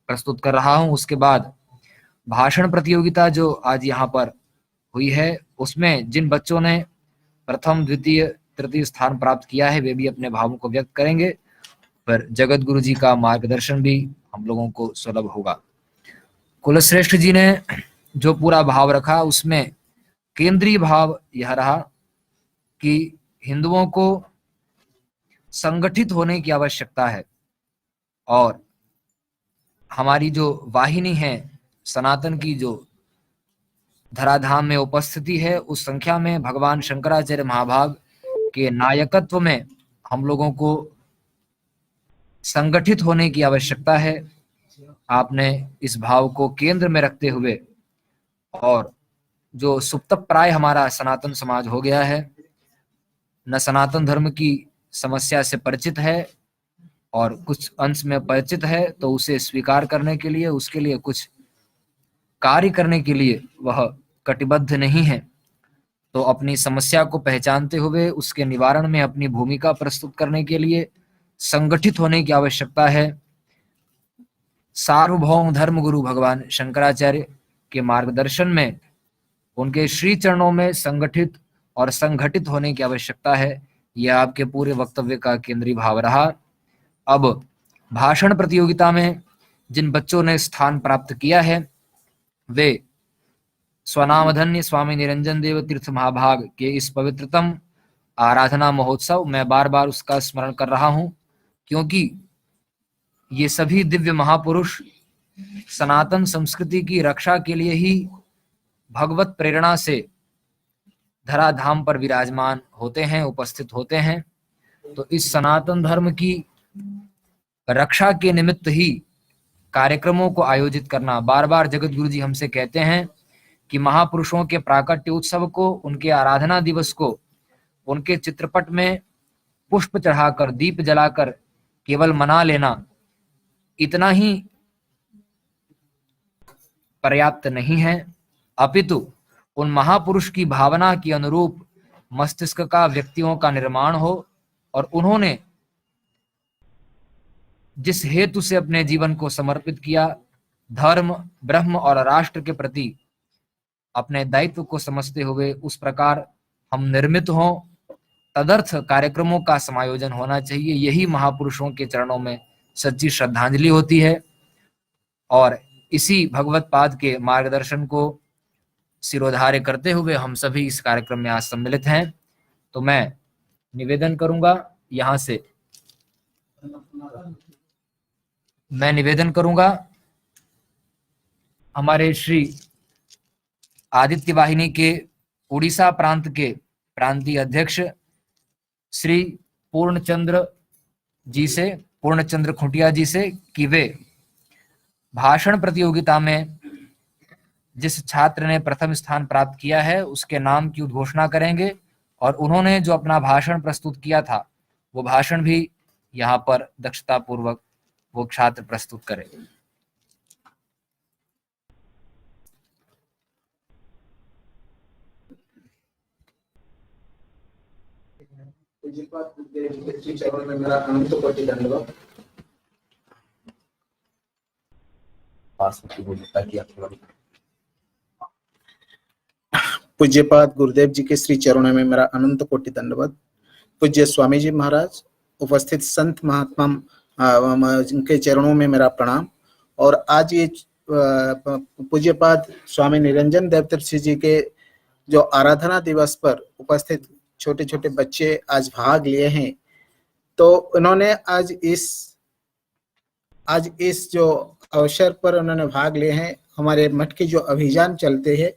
प्रस्तुत कर रहा हूँ। उसके बाद भाषण प्रतियोगिता जो आज यहाँ पर हुई है, उसमें जिन बच्चों ने प्रथम, द्वितीय, तृतीय स्थान प्राप्त किया है वे भी अपने भावों को व्यक्त करेंगे। पर जगत गुरु जी का मार्गदर्शन भी हम लोगों को सुलभ होगा। कुलश्रेष्ठ जी ने जो पूरा भाव रखा उसमें केंद्रीय भाव यह रहा कि हिंदुओं को संगठित होने की आवश्यकता है और हमारी जो वाहिनी है सनातन की, जो धराधाम में उपस्थिति है, उस संख्या में भगवान शंकराचार्य महाभाग के नायकत्व में हम लोगों को संगठित होने की आवश्यकता है। आपने इस भाव को केंद्र में रखते हुए, और जो सुप्त प्राय हमारा सनातन समाज हो गया है, न सनातन धर्म की समस्या से परिचित है और कुछ अंश में परिचित है, तो उसे स्वीकार करने के लिए, उसके लिए कुछ कार्य करने के लिए वह कटिबद्ध नहीं है। तो अपनी समस्या को पहचानते हुए उसके निवारण में अपनी भूमिका प्रस्तुत करने के लिए संगठित होने की आवश्यकता है। सार्वभौम धर्म गुरु भगवान शंकराचार्य के मार्गदर्शन में, उनके श्री चरणों में संगठित और संगठित होने की आवश्यकता है। यह आपके पूरे वक्तव्य का केंद्रीय भाव रहा। अब भाषण प्रतियोगिता में जिन बच्चों ने स्थान प्राप्त किया है वे स्वनामधन्य स्वामी निरंजन देव तीर्थ महाभाग के इस पवित्रतम आराधना महोत्सव, मैं बार बार उसका स्मरण कर रहा हूं क्योंकि ये सभी दिव्य महापुरुष सनातन संस्कृति की रक्षा के लिए ही भगवत प्रेरणा से धराधाम पर विराजमान होते हैं, उपस्थित होते हैं। तो इस सनातन धर्म की रक्षा के निमित्त ही कार्यक्रमों को आयोजित करना, बार बार जगत गुरु जी हमसे कहते हैं कि महापुरुषों के प्राकट्य उत्सव को, उनके आराधना दिवस को, उनके चित्रपट में पुष्प चढ़ाकर, दीप जलाकर केवल मना लेना इतना ही पर्याप्त नहीं है, अपितु उन महापुरुष की भावना के अनुरूप मस्तिष्क का, व्यक्तियों का निर्माण हो और उन्होंने जिस हेतु से अपने जीवन को समर्पित किया, धर्म, ब्रह्म और राष्ट्र के प्रति अपने दायित्व को समझते हुए उस प्रकार हम निर्मित हों, तदर्थ कार्यक्रमों का समायोजन होना चाहिए। यही महापुरुषों के चरणों में सच्ची श्रद्धांजलि होती है और इसी भगवत पाद के मार्गदर्शन को सिरोधार्य करते हुए हम सभी इस कार्यक्रम में आज सम्मिलित हैं। तो मैं निवेदन करूंगा, यहाँ से मैं निवेदन करूंगा हमारे श्री आदित्य वाहिनी के उड़ीसा प्रांत के प्रांतीय अध्यक्ष श्री पूर्णचंद्र खुंटिया जी से कि वे भाषण प्रतियोगिता में जिस छात्र ने प्रथम स्थान प्राप्त किया है उसके नाम की उद्घोषणा करेंगे और उन्होंने जो अपना भाषण प्रस्तुत किया था वो भाषण भी यहाँ पर दक्षता पूर्वक वो छात्र प्रस्तुत करेंगे। चरणों में मेरा अनंत कोटि दंडवत। पूज्यपाद गुरुदेव जी के श्री चरणों में मेरा अनंत कोटि दंडवत। पूज्य स्वामी जी महाराज, उपस्थित संत महात्मा जिनके चरणों में मेरा प्रणाम। और आज ये पूज्यपाद स्वामी निरंजन देवतीर्थ जी के जो आराधना दिवस पर उपस्थित छोटे छोटे बच्चे आज भाग लिए हैं, तो उन्होंने आज इस जो अवसर पर उन्होंने भाग लिए हैं, हमारे मठ के जो अभियान चलते हैं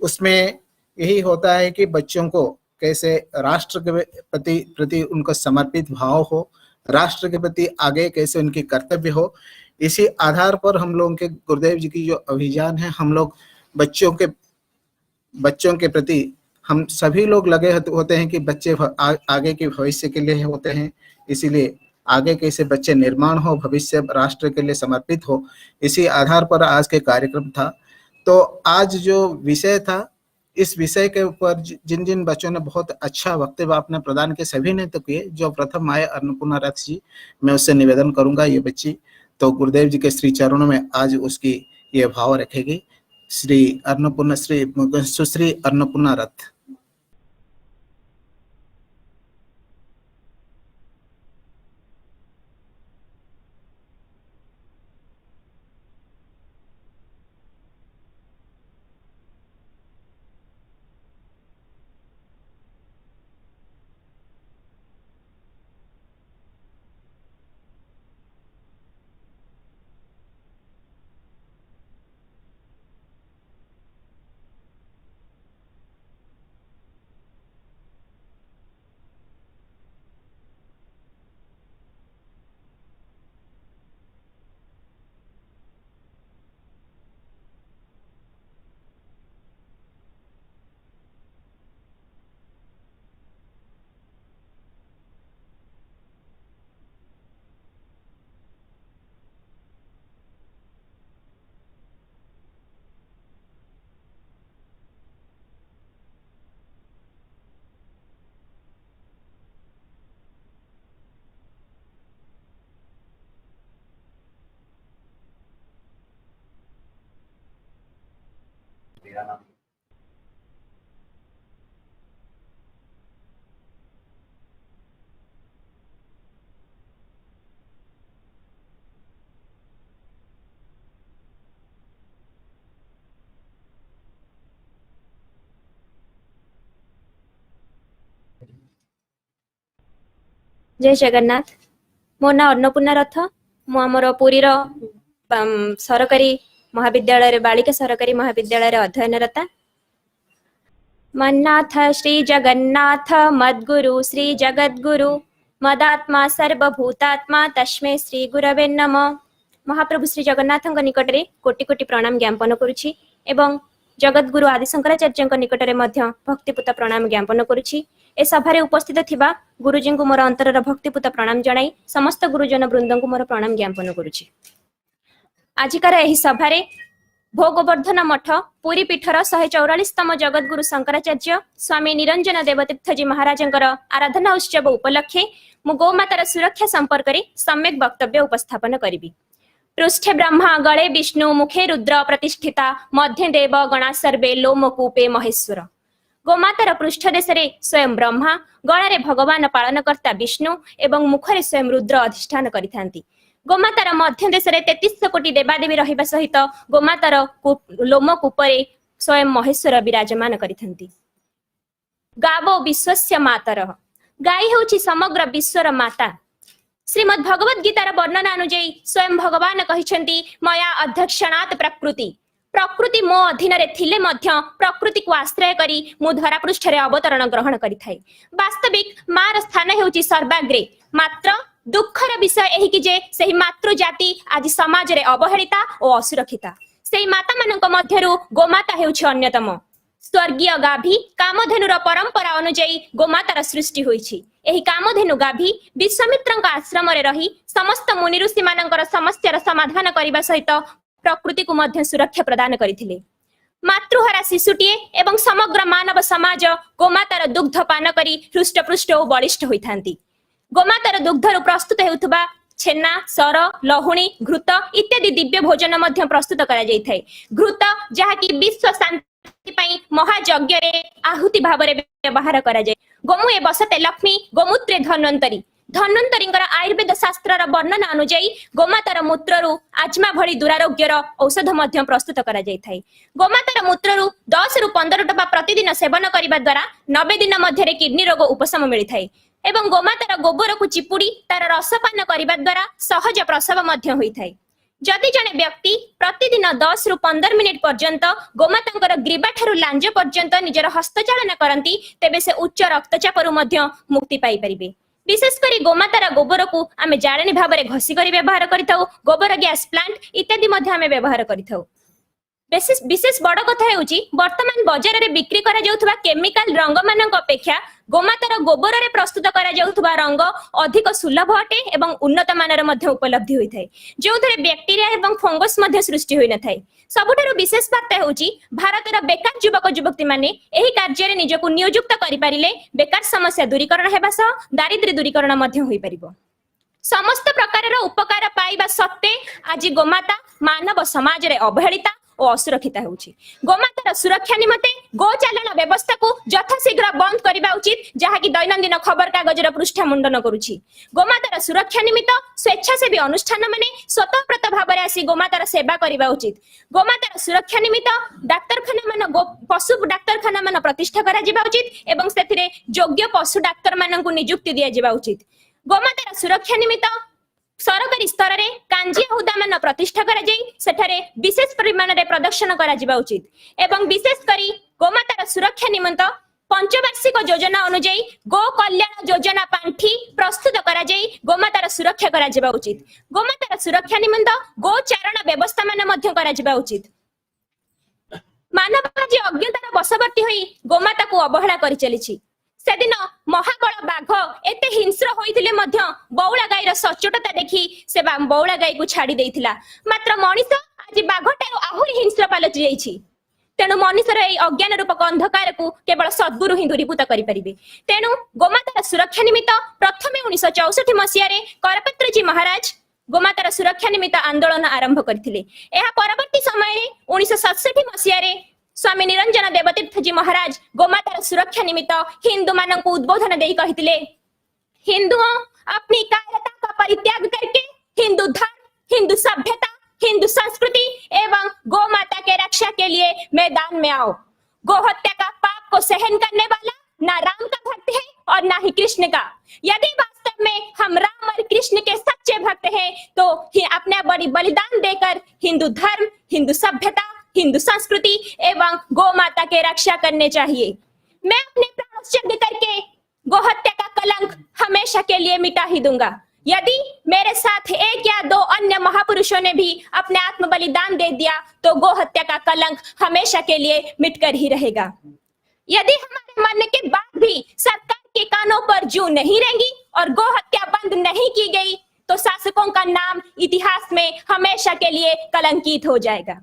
उसमें यही होता है कि बच्चों को कैसे राष्ट्र के प्रति उनका समर्पित भाव हो, राष्ट्र के प्रति आगे कैसे उनकी कर्तव्य हो। इसी आधार पर हम लोगों के गुरुदेव जी की जो अभियान है, हम लोग बच्चों के प्रति हम सभी लोग लगे होते हैं कि बच्चे आगे के भविष्य के लिए होते हैं, इसीलिए आगे कैसे बच्चे निर्माण हो, भविष्य राष्ट्र के लिए समर्पित हो, इसी आधार पर आज के कार्यक्रम था। तो आज जो विषय था, इस विषय के ऊपर जिन जिन बच्चों ने बहुत अच्छा वक्तव्य आपने प्रदान किए, सभी ने तो किए। जो प्रथम आए अन्नपूर्णा रथ जी, मैं उससे निवेदन करूंगा ये बच्ची तो गुरुदेव जी के श्री चरणों में आज उसकी ये भाव रखेगी। सुश्री अन्नपूर्णा रथ। जय जगन्नाथ। मो ना अन्नपूर्णा रथ। मु आमर पुरीर सरकारी महाविद्यालय बालिका सरकारी महाविद्यालय अध्ययनरता। मन्नाथ श्री जगन्नाथ मद्गुरु श्री जगद्गुरु मदात्मा सर्वभूतात्मा तस्मै श्री गुरवे नमः। महाप्रभु श्री जगन्नाथ निकट में कोटि कोटि प्रणाम ज्ञापन करुछि एवं जगतगुरु आदि शंकराचार्य निकटरे मध्य भक्तिपूत प्रणाम ज्ञापन करुछि। ए सभारे उपस्थित थिबा गुरुजी को मोर अंतरर भक्तिपूत प्रणाम जणाई समस्त गुरुजन वृंद को मोर प्रणाम ज्ञापन करुछि। आजिकार एही सभारे भोगवर्धन मठ पुरी पीठर 144तम जगतगुरु शंकराचार्य स्वामी निरंजन देवतीर्थजी महाराजंकर आराधना उत्सव उपलक्षे मु गोमातार सुरक्षा संपर्क में सम्यक वक्तव्य उपस्थापन करिबी। पृष्ठे ब्रह्मा गले विष्णु मुखे रुद्र प्रतिष्ठिता मध्य देव गणा सर्वे लोमकूपे महेश्वर। गोमातार पृष्ठ देश स्वयं ब्रह्मा गणारे भगवान पालनकर्ता विष्णु एवं मुखरे स्वयं रुद्र अधिष्ठान करिथांती। गोमातार मध्य देश 33 कोटी देवादेवी रहिबा सहित गोमातार लोमकूपरे स्वयं महेश्वर विराजमान करिथांती। गावो विश्वस्य मातरः गाई होची समग्र विश्वर माता। श्रीमद् भगवद गीतार वर्णना अनुଯାୟୀ स्वयं भगवान कहिसेंती मया अध्यक्षणात् प्रकृति प्रकृति मो अधीन रे थिले मध्य प्रकृति को आश्रय करी मु धरा पृष्ठ रे अवतरण ग्रहण करि थाई। वास्तविक मार स्थान हेउची सर्वाग्रे। मात्र दुखर विषय एही कि जे सही मातृ जाति आज समाज रे अवहेलिता और असुरक्षिता। सेही माता मानक मध्यरु गोमाता हेउची अन्यतम। स्वर्गीय गाभी कामधेनुर परंपरा अनुଯାୟୀ गोमातार सृष्टि होईछि। एही कामधेनु गाभी विश्वामित्रଙ୍କ आश्रम रे रही समस्त मुनि ऋषि मानकर समस्यार समाधान करिबा सहित प्रकृति को मध्य सुरक्षा प्रदान करिथिले। मातृहारा शिशुटीए एवं समग्र मानव समाज गोमातार दुग्ध पान करी हृष्टपुष्ट और बलिष्ठ होइथांती। गोमातार दुग्धरु प्रस्तुत हेउथबा छेना सर लहुणी घृत इत्यादि दिव्य भोजन मध्य प्रस्तुत करा जाइथाय। घृत जहा कि विश्व शांति पई महायज्ञ रे आहुति भाबरे व्यवहार करा जाय। गोमुए बसते लक्ष्मी गोमूत्रे धन्वंतरी। धन्वंतरींकर आयुर्वेद शास्त्रर वर्णना अनुଯାୟୀ गोमातार मूत्ररु आज्मा भली दुरारोग्यर औषध मध्य प्रस्तुत करा जाइथाय। गोमातार मूत्ररु 10 रु 15 टपा प्रतिदिन सेवन करिबा द्वारा 90 दिन मध्यरे किडनी रोग उपशम मिलिथाय एवं गोमातार गोबर को चिपुड़ी तार रसपान करिबा द्वारा सहज प्रसव मध्य होइथाय। जदि जने व्यक्ति प्रतिदिन 10 रु 15 मिनिट पर्यंत गोमातांकर ग्रीवा ठारू लांज पर्यंत निजर हस्तचालन करंती तेबे से उच्च रक्तचाप रु मध्य मुक्ति पाई परिबे। विशेषकर गोमातार गोबर को आमे जाळेनी भाबरे घसी करी व्यवहार करिथाउ। गोबर गैस प्लांट इत्यादि मध्य आमे व्यवहार करिथाउ। विशेष बड़ कथा हेउची वर्तमान बाजार रे बिक्री करा जाउथबा केमिकल रंग मानक अपेक्षा गोमातार गोबर रे प्रस्तुत करा जाउथबा रंग अधिक सुलभ अटे एवं उन्नत मानर मध्य उपलब्धि होइथाय जेउथरे बैक्टीरिया एवं फंगस मध्य सृष्टि होई नथाय। सबुठारु विशेष बात हेउची भारतर बेकार युवक युवती माने एही कार्य रे निजको नियोजित करि पारिले बेकार समस्या दूरीकरण हेबा सह दारिद्र्य दूरीकरण मध्य होई परिबो। समस्त प्रकार उपकार पाइबा सत्ते आज गोमाता मानव समाज रे अवहेलिता और असुरक्षित होउछि। गोमातार सुरक्षा निमते गोचालन व्यवस्था को यथाशीघ्र बंद करबा उचित जहा कि दैनंदिन खबर कागजर पृष्ठा मुंडन करुछि। गोमातार सुरक्षा निमित्त स्वेच्छासेवी अनुष्ठान माने स्वतःप्रत भाबरे आसी गोमातार सेवा करबा उचित। गोमातार सुरक्षा निमित्त डाक्तरखाना मान पशु डाक्तरखाना मान प्रतिष्ठा करा जिबा उचित एवं सेथिरे योग्य पशु डाक्तर माननकु नियुक्ति दिया जिबा उचित। गोमातार सुरक्षा निमित्त सरकारी स्तर रे कांजिया हुदा मान प्रतिष्ठा करा जाई सेठारे विशेष परिमाण रे प्रदर्शन करा जिबा उचित एवं विशेष करी गोमातार सुरक्षा निमित्त पंचवार्षिक योजना अनुଯାୟୀ गो कल्याण योजना पांठी प्रस्तुत करा जाई गोमातार सुरक्षा करा जिबा उचित। गोमातार सुरक्षा निमित्त गो चारण व्यवस्था मान मध्य करा जिबा उचित। मानव आज अज्ञतार वशवर्ती होई गोमाता को अवहेला करि चलिछि। सेदिन महाबल बाघ एते हिंस्र होइथिले मध्य बौला गाईर सचोटता देखि से बौला गाई को छाड़ी देइथिला। मात्र मनिष आज बाघटारु आहुरी हिंस्र पालटि जाइछि। तेणु मनिषर एई अज्ञान रूपक अंधकार को केवल सद्गुरु ही दूरीभूत करि परिबे। तेणु गोमातार सुरक्षा निमित्त प्रथमे 1964 मसिया रे करपत्र जी महाराज गोमातार सुरक्षा निमित्त आंदोलन आरंभ करथिले। एहा परवर्ती समय रे 1967 मसिया रे स्वामी निरंजन देवतीर्थ जी महाराज गोमातार सुरक्षा निमित्त हिंदू मानन को उद्बोधन देई कहिथिले, हिंदुओं अपनी कायरता का परित्याग करके हिंदू धर्म, हिंदू सभ्यता, हिंदू संस्कृति एवं गौ माता के रक्षा के लिए मैदान में आओ। गो हत्या का पाप को सहन करने वाला ना राम का भक्त है और ना ही कृष्ण का। यदि वास्तव में हम राम और कृष्ण के सच्चे भक्त हैं तो अपना बड़ी बलिदान देकर हिंदू धर्म, हिंदू सभ्यता, हिंदू संस्कृति एवं गौ माता के रक्षा करने चाहिए। मैं अपने प्राण उत्सर्ग करके गौ हत्या का कलंक हमेशा के लिए मिटा ही दूंगा। यदि मेरे साथ एक या दो अन्य महापुरुषों ने भी अपने आत्म बलिदान दे दिया तो गो हत्या का कलंक हमेशा के लिए मिटकर ही रहेगा। यदि हमारे मरने के बाद भी सरकार के कानों पर जूं नहीं रहेंगी और गो हत्या बंद नहीं की गई तो शासकों का नाम इतिहास में हमेशा के लिए कलंकित हो जाएगा।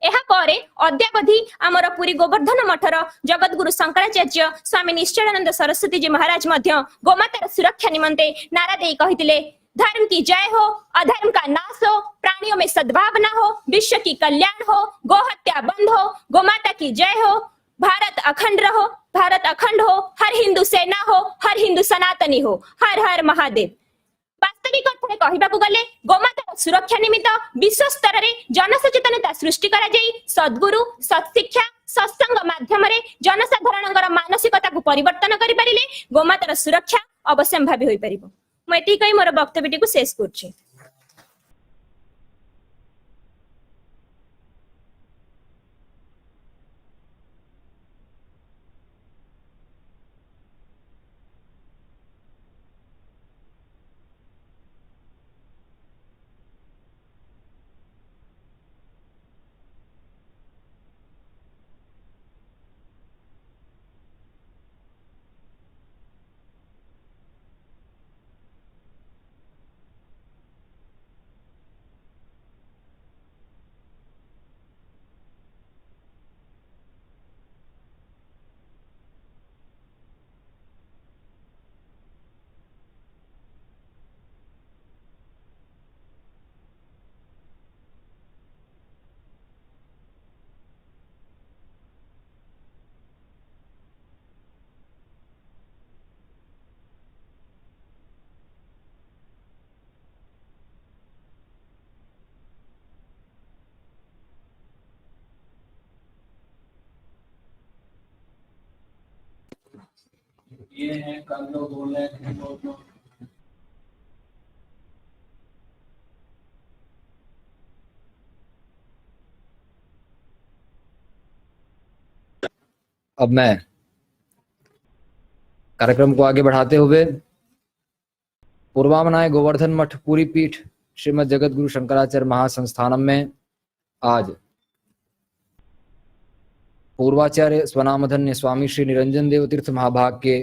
ଏହା ପରେ ଅଦ୍ୟାବଧି ଆମର ପୁରୀ ଗୋବର୍ଦ୍ଧନ ମଠର ଜଗତଗୁରୁ ଶଙ୍କରାଚାର୍ଯ୍ୟ ସ୍ୱାମୀ ନିଶ୍ଚଳାନନ୍ଦ ସରସ୍ୱତୀ जी महाराज ମଧ୍ୟ ଗୋମାତାର ସୁରକ୍ଷା ନିମନ୍ତେ ନାରା ଦେଇ କହିଥିଲେ, धर्म की जय हो, अधर्म का नाश हो, प्राणियों में सद्भावना हो, विश्व की कल्याण हो, गो हत्या बंद हो, गोमाता की जय हो, भारत अखंड रहो, भारत अखंड हो, हर हिंदू सेना हो, हर हिंदू सनातनी हो, हर हर महादेव। वास्तविक अर्थରେ କହିବାକୁ ଗଲେ ଗୋମାତାର ସୁରକ୍ଷା ନିମିତ୍ତ ବିଶ୍ୱ ସ୍ତରରେ ଜନସଚେତନତା ସୃଷ୍ଟି କରାଯାଇ ସଦ୍ଗୁରୁ ସତ୍ଶିକ୍ଷା ସତ୍ସଙ୍ଗ ମାଧ୍ୟମରେ ଜନସାଧାରଣଙ୍କର ମାନସିକତାକୁ ପରିବର୍ତ୍ତନ କରିପାରିଲେ ଗୋମାତାର ସୁରକ୍ଷା ଅବଶ୍ୟମ୍ଭାବୀ ହୋଇପାରିବ। ମୁଁ ଏତିକି କହି ମୋର ବକ୍ତବ୍ୟଟିକୁ ଶେଷ କରୁଛି। ये है कल लोग बोल रहे थे अब मैं कार्यक्रम को आगे बढ़ाते हुए पूर्वामनाय गोवर्धन मठ पूरी पीठ श्रीमद जगत गुरु शंकराचार्य महासंस्थानम में आज पूर्वाचार्य स्वनामधन्य स्वामी श्री निरंजन देव तीर्थ महाभाग के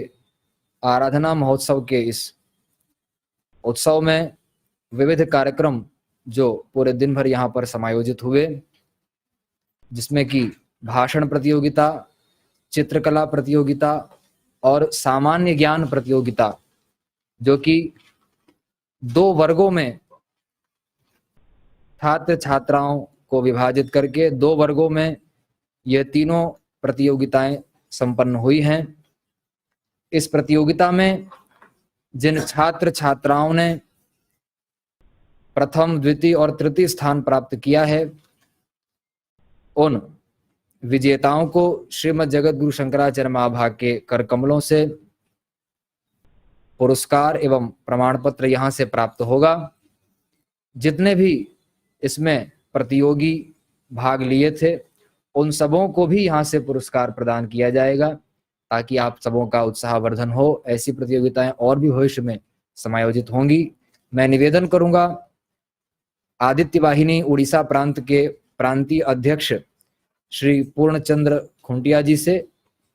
आराधना महोत्सव के इस उत्सव में विविध कार्यक्रम जो पूरे दिन भर यहाँ पर समायोजित हुए, जिसमें कि भाषण प्रतियोगिता, चित्रकला प्रतियोगिता और सामान्य ज्ञान प्रतियोगिता, जो कि 2 वर्गों में छात्र छात्राओं को विभाजित करके 2 वर्गों में यह तीनों प्रतियोगिताएं संपन्न हुई हैं। इस प्रतियोगिता में जिन छात्र छात्राओं ने प्रथम, द्वितीय और तृतीय स्थान प्राप्त किया है, उन विजेताओं को श्रीमद जगत गुरु शंकराचार्य महाभाग के कर कमलों से पुरस्कार एवं प्रमाण पत्र यहाँ से प्राप्त होगा। जितने भी इसमें प्रतियोगी भाग लिए थे उन सबों को भी यहाँ से पुरस्कार प्रदान किया जाएगा, ताकि आप सबों का उत्साहवर्धन हो। ऐसी प्रतियोगिताएं और भी भविष्य में समायोजित होंगी। मैं निवेदन करूंगा आदित्य वाहिनी उड़ीसा प्रांत के प्रांतीय अध्यक्ष श्री पूर्णचंद्र खुंटिया जी से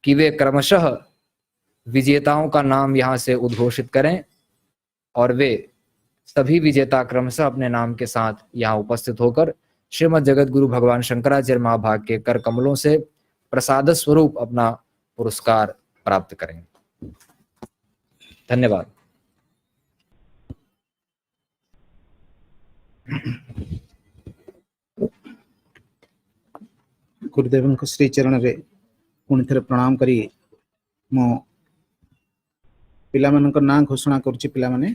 कि वे क्रमशः विजेताओं का नाम यहाँ से उद्घोषित करें और वे सभी विजेता क्रमशः अपने नाम के साथ यहाँ उपस्थित होकर श्रीमद जगत गुरु भगवान शंकराचार्य महाभाग के कर कमलों से प्रसाद स्वरूप अपना पुरस्कार प्राप्त करेंगे। धन्यवाद। गुरुदेव को श्री चरण रे पुणी थे प्रणाम करी मो पिला मानक ना घोषणा करुच्ची। पिला माने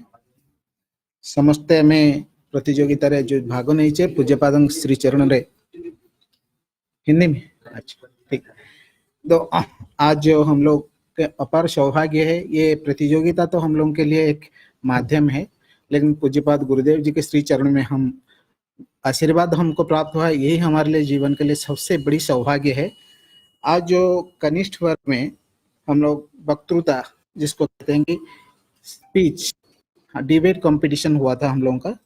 समस्ते में प्रतियोगिता रे जो भाग नहीं चे पूज्यपाद श्री चरण रे हिंदी में। अच्छा ठीक। तो आज जो हम लोग के अपार सौभाग्य है, ये प्रतियोगिता तो हम लोगों के लिए एक माध्यम है, लेकिन पूज्यपाद गुरुदेव जी के श्री चरण में हम आशीर्वाद हमको प्राप्त हुआ, यही हमारे लिए जीवन के लिए सबसे बड़ी सौभाग्य है। आज जो कनिष्ठ वर्ग में हम लोग वक्तृता जिसको कहते हैं कि स्पीच, डिबेट कंपटीशन हुआ था हम लोगों का।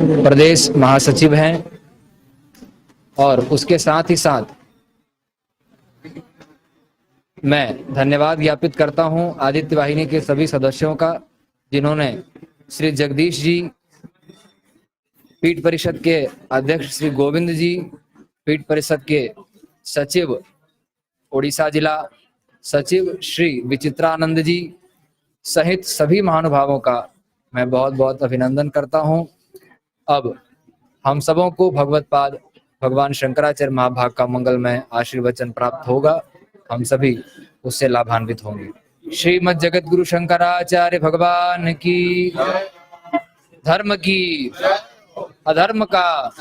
प्रदेश महासचिव हैं और उसके साथ ही साथ मैं धन्यवाद ज्ञापित करता हूं आदित्य वाहिनी के सभी सदस्यों का, जिन्होंने श्री जगदीश जी, पीठ परिषद के अध्यक्ष श्री गोविंद जी, पीठ परिषद के सचिव उड़ीसा जिला, सचिव श्री विचित्रानंद जी सहित सभी महानुभावों का मैं बहुत बहुत अभिनंदन करता हूं। अब हम सबों को भगवत पाद भगवान शंकराचार्य महाभाग का मंगलमय आशीर्वचन प्राप्त होगा, हम सभी उससे लाभान्वित होंगे। श्रीमद् जगत गुरु शंकराचार्य भगवान की, धर्म की, अधर्म का,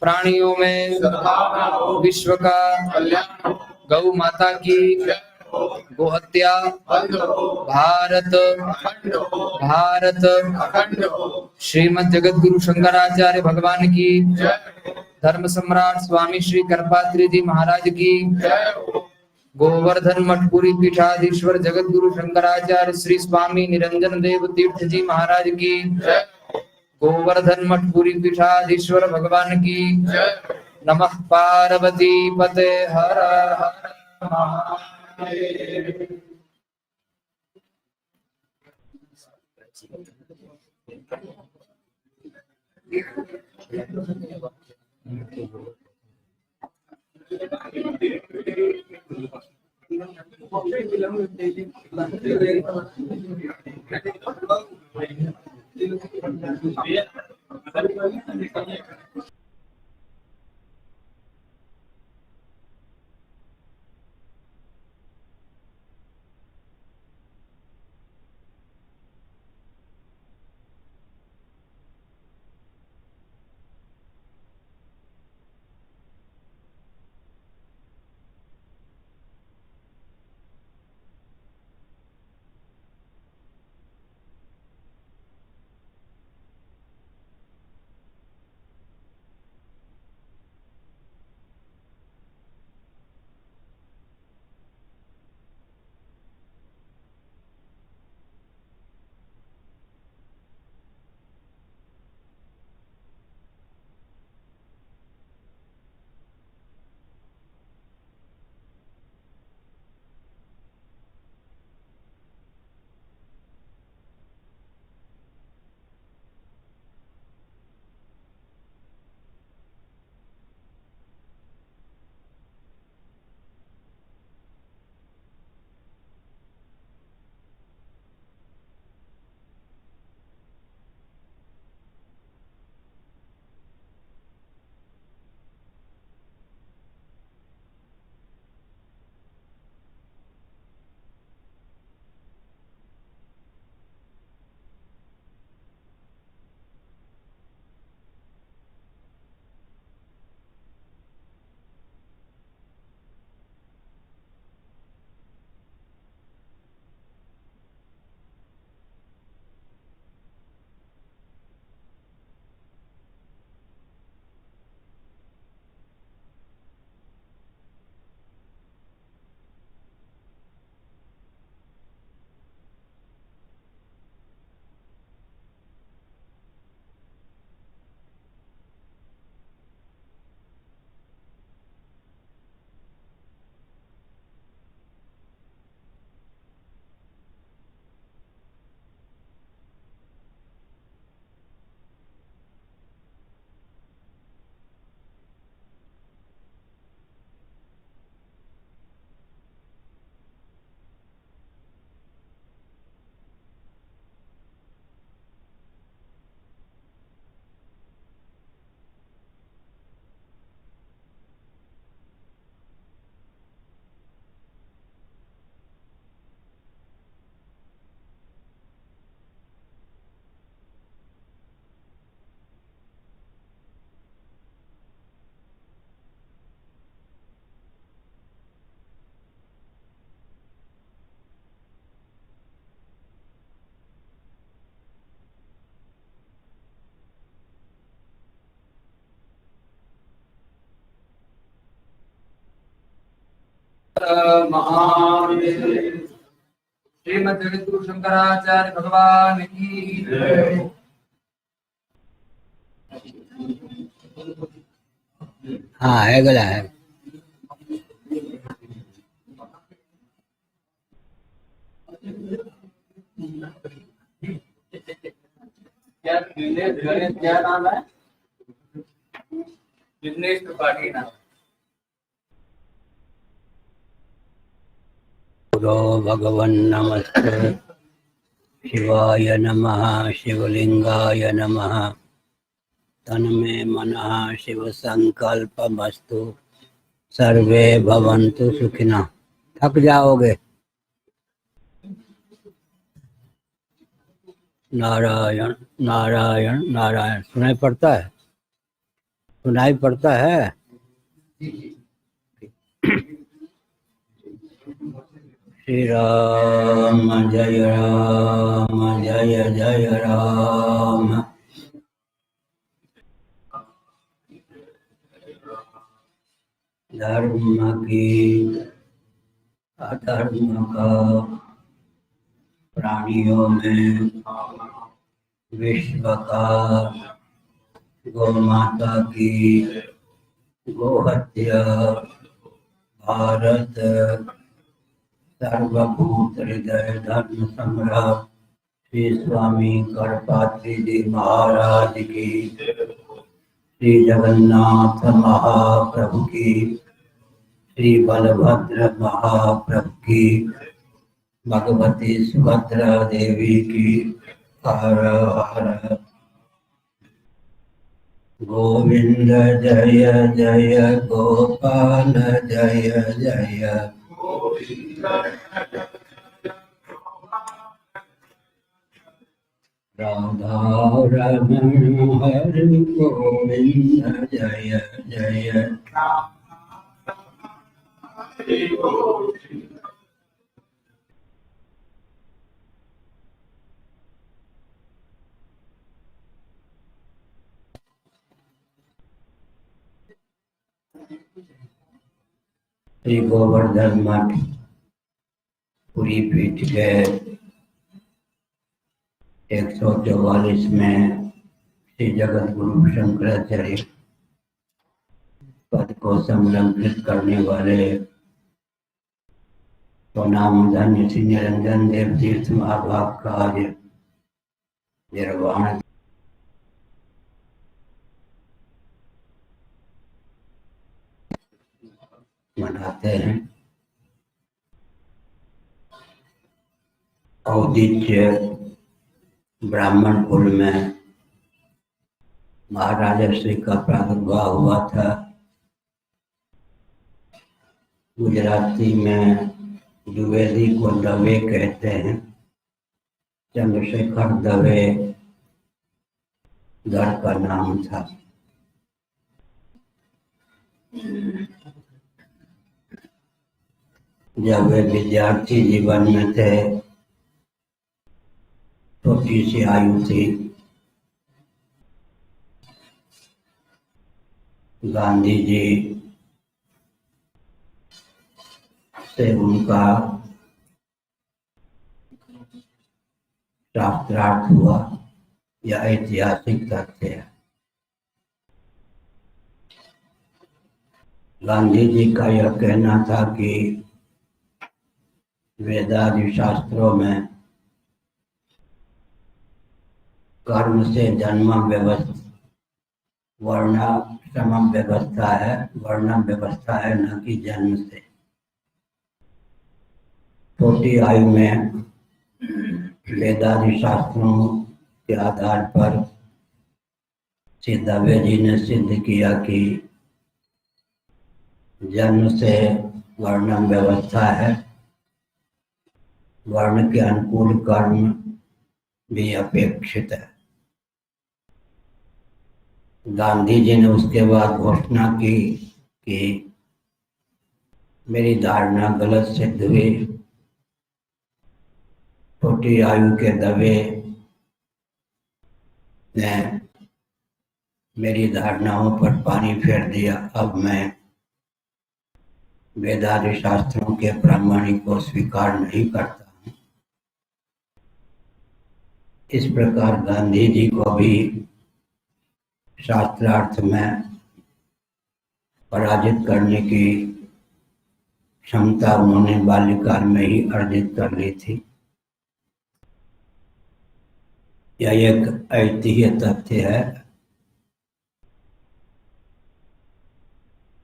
प्राणियों में विश्व का, गौ माता की, गोहत्या, भारत भारत, श्रीमद् जगत गुरु शंकराचार्य भगवान की, धर्म सम्राट स्वामी श्री करपात्री जी महाराज की, गोवर्धन मठपुरी पीठाधीश्वर जगत गुरु शंकराचार्य श्री स्वामी निरंजन देव तीर्थ जी महाराज की, गोवर्धन मठपुरी पीठाधीश्वर भगवान की, नमः पार्वती पते हर हर महादेव। महादेव। श्रीमद् जगत गुरु शंकराचार्य भगवान की जय। हाँ है गला है। क्या नाम है? दिनेश त्रिपाठी नाम। गुरो भगवन् नमस्ते शिवाय नमः शिवलिंगाय नमः तन्मे मनः शिव संकल्पमस्तु सर्वे भवन्तु सुखिनः। थक जाओगे। नारायण नारायण नारायण सुनाई पड़ता है? सुनाई पड़ता है? श्री राम जय जय राम। धर्म की अधर्म का प्राणियों में विश्व का गौ माता की गोहत्या भारत सर्वभूत हृदय धर्म सम्राट श्री स्वामी गणपति जी महाराज की, श्री जगन्नाथ महाप्रभु की, श्री बलभद्र महाप्रभु की, भगवती सुभद्रा देवी की हर हर। गोविंद जय जय गोपाल जय जय। राधा रमण हरि गोविंद जय जय। श्री गोवर्धन मठ पूरी पीठ के 144 में श्री जगत गुरु शंकराचार्य पद को संलग्नित करने वाले तो नाम धन्य श्री निरंजन देव तीर्थ महाभाग का आज निर्वाण मनाते हैं। औदिच्य ब्राह्मण कुल में महाराजा श्री का प्रादुर्भाव हुआ था। गुजराती में द्विवेदी को दवे कहते हैं। चंद्रशेखर दवे घर का नाम था। जब वे विद्यार्थी जीवन में थे, छोटी सी आयु थी, गांधी जी से उनका शास्त्रार्थ हुआ। यह ऐतिहासिक तथ्य है। गांधी जी का यह कहना था कि वेदादि शास्त्रों में कर्म से जन्म व्यवस्था वर्णाश्रम व्यवस्था है, वर्ण व्यवस्था है, न कि जन्म से। छोटी आयु में वेदादि शास्त्रों के आधार पर श्री दवे जी ने सिद्ध किया कि जन्म से वर्ण व्यवस्था है, वर्ण के अनुकूल कर्म भी अपेक्षित है। गांधी जी ने उसके बाद घोषणा की कि मेरी धारणा गलत सिद्ध हुई। छोटी आयु के दवे ने मेरी धारणाओं पर पानी फेर दिया। अब मैं वेदादि शास्त्रों के प्रामाणिक को स्वीकार नहीं करता। इस प्रकार गांधी जी को भी शास्त्रार्थ में पराजित करने की क्षमता उन्होंने बाल्यकाल में ही अर्जित कर ली थी। यह एक ऐतिहासिक तथ्य है।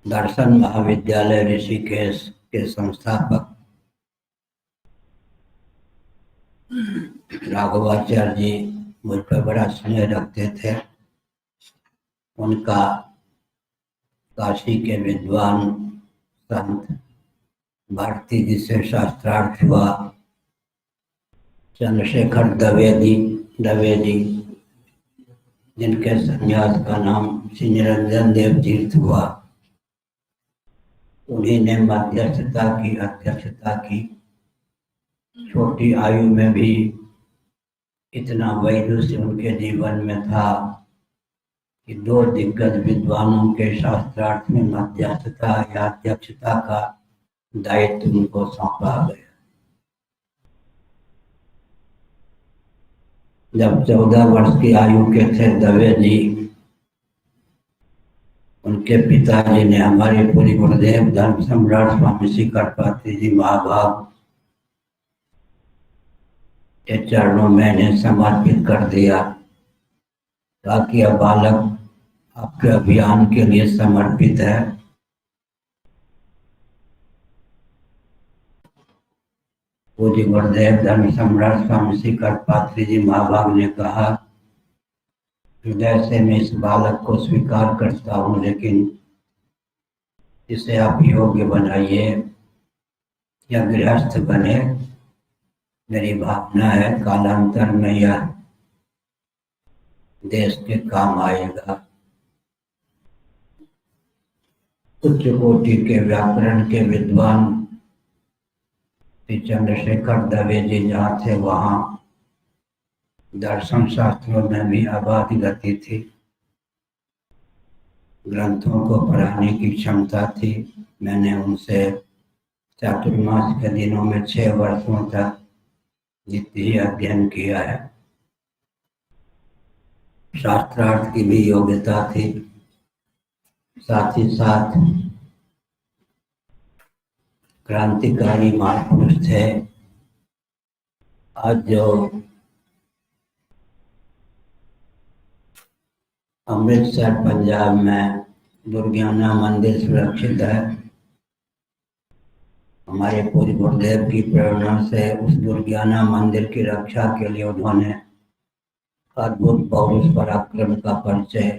दर्शन महाविद्यालय ऋषिकेश के संस्थापक राघवाचार्य जी मुझ पर बड़ा स्नेह रखते थे। उनका काशी के विद्वान संत भारती जी से शास्त्रार्थ हुआ। चंद्रशेखर द्विवेदी जिनके संन्यास का नाम श्री निरंजन देव तीर्थ हुआ, उन्हीं ने मध्यस्थता की, अध्यक्षता की। छोटी आयु में भी इतना वैदुष्य उनके जीवन में था कि 2 दिग्गज विद्वानों के शास्त्रार्थ में मध्यस्थता या अध्यक्षता का दायित्व उनको सौंपा गया। जब 14 वर्ष की आयु के थे द्विवेदी, उनके पिताजी ने हमारे पूरी गुरुदेव धर्म सम्राट स्वामी श्री करपात्री जी महाभाग के चरणों में इन्हें समर्पित कर दिया ताकि यह बालक आपके अभियान के लिए समर्पित है। पूज्य गुरुदेव धर्म सम्राट स्वामी श्री करपात्री जी महाभाग ने कहा, हृदय से मैं इस बालक को स्वीकार करता हूँ, लेकिन इसे आप योग्य बनाइए या गृहस्थ बने। मेरी भावना है कालांतर में यह देश के काम आएगा। उच्च कोटि के व्याकरण के विद्वान श्री चंद्रशेखर द्विवेदी जहाँ थे, वहाँ दर्शन शास्त्रों में भी अबाध गति थी। ग्रंथों को पढ़ाने की क्षमता थी। मैंने उनसे चातुर्मास के दिनों में 6 वर्षों तक नित्य अध्ययन किया है। शास्त्रार्थ की भी योग्यता थी। साथ ही साथ क्रांतिकारी महापुरुष थे। आज जो अमृतसर पंजाब में दुर्गियाना मंदिर सुरक्षित है, हमारे पूज्य गुरुदेव की प्रेरणा से उस दुर्गियाना मंदिर की रक्षा के लिए उन्होंने अद्भुत पौरुष पराक्रम का परिचय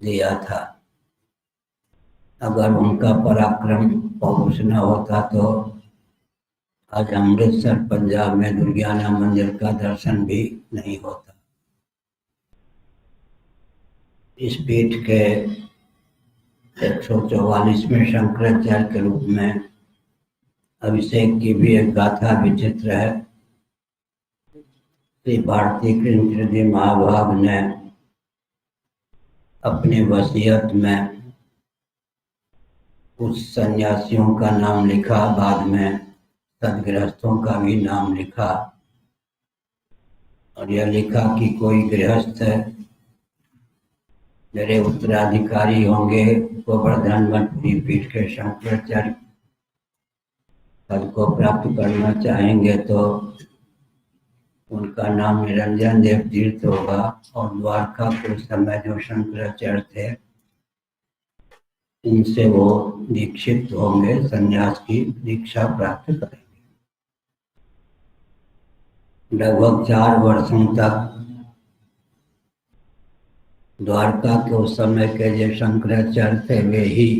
दिया था। अगर उनका पराक्रम पौरुष न होता तो आज अमृतसर पंजाब में दुर्गियाना मंदिर का दर्शन भी नहीं होता। इस पीठ के 144वें शंकराचार्य के रूप में अभिषेक की भी एक गाथा विचित्र है। श्री भारती कृष्ण जी महाभाग ने अपनी वसीयत में कुछ सन्यासियों का नाम लिखा, बाद में सदगृहस्थों का भी नाम लिखा और यह लिखा कि कोई गृहस्थ मेरे उत्तराधिकारी होंगे, गोवर्धनपुरी पीठ के शंकराचार्य पद को प्राप्त करना चाहेंगे तो उनका नाम निरंजन देव तीर्थ होगा और द्वारका के समय जो शंकराचार्य थे इनसे वो दीक्षित होंगे, संन्यास की दीक्षा प्राप्त करेंगे। लगभग 4 वर्षों तक द्वारका के उस समय के जो शंकराचार्य थे वे ही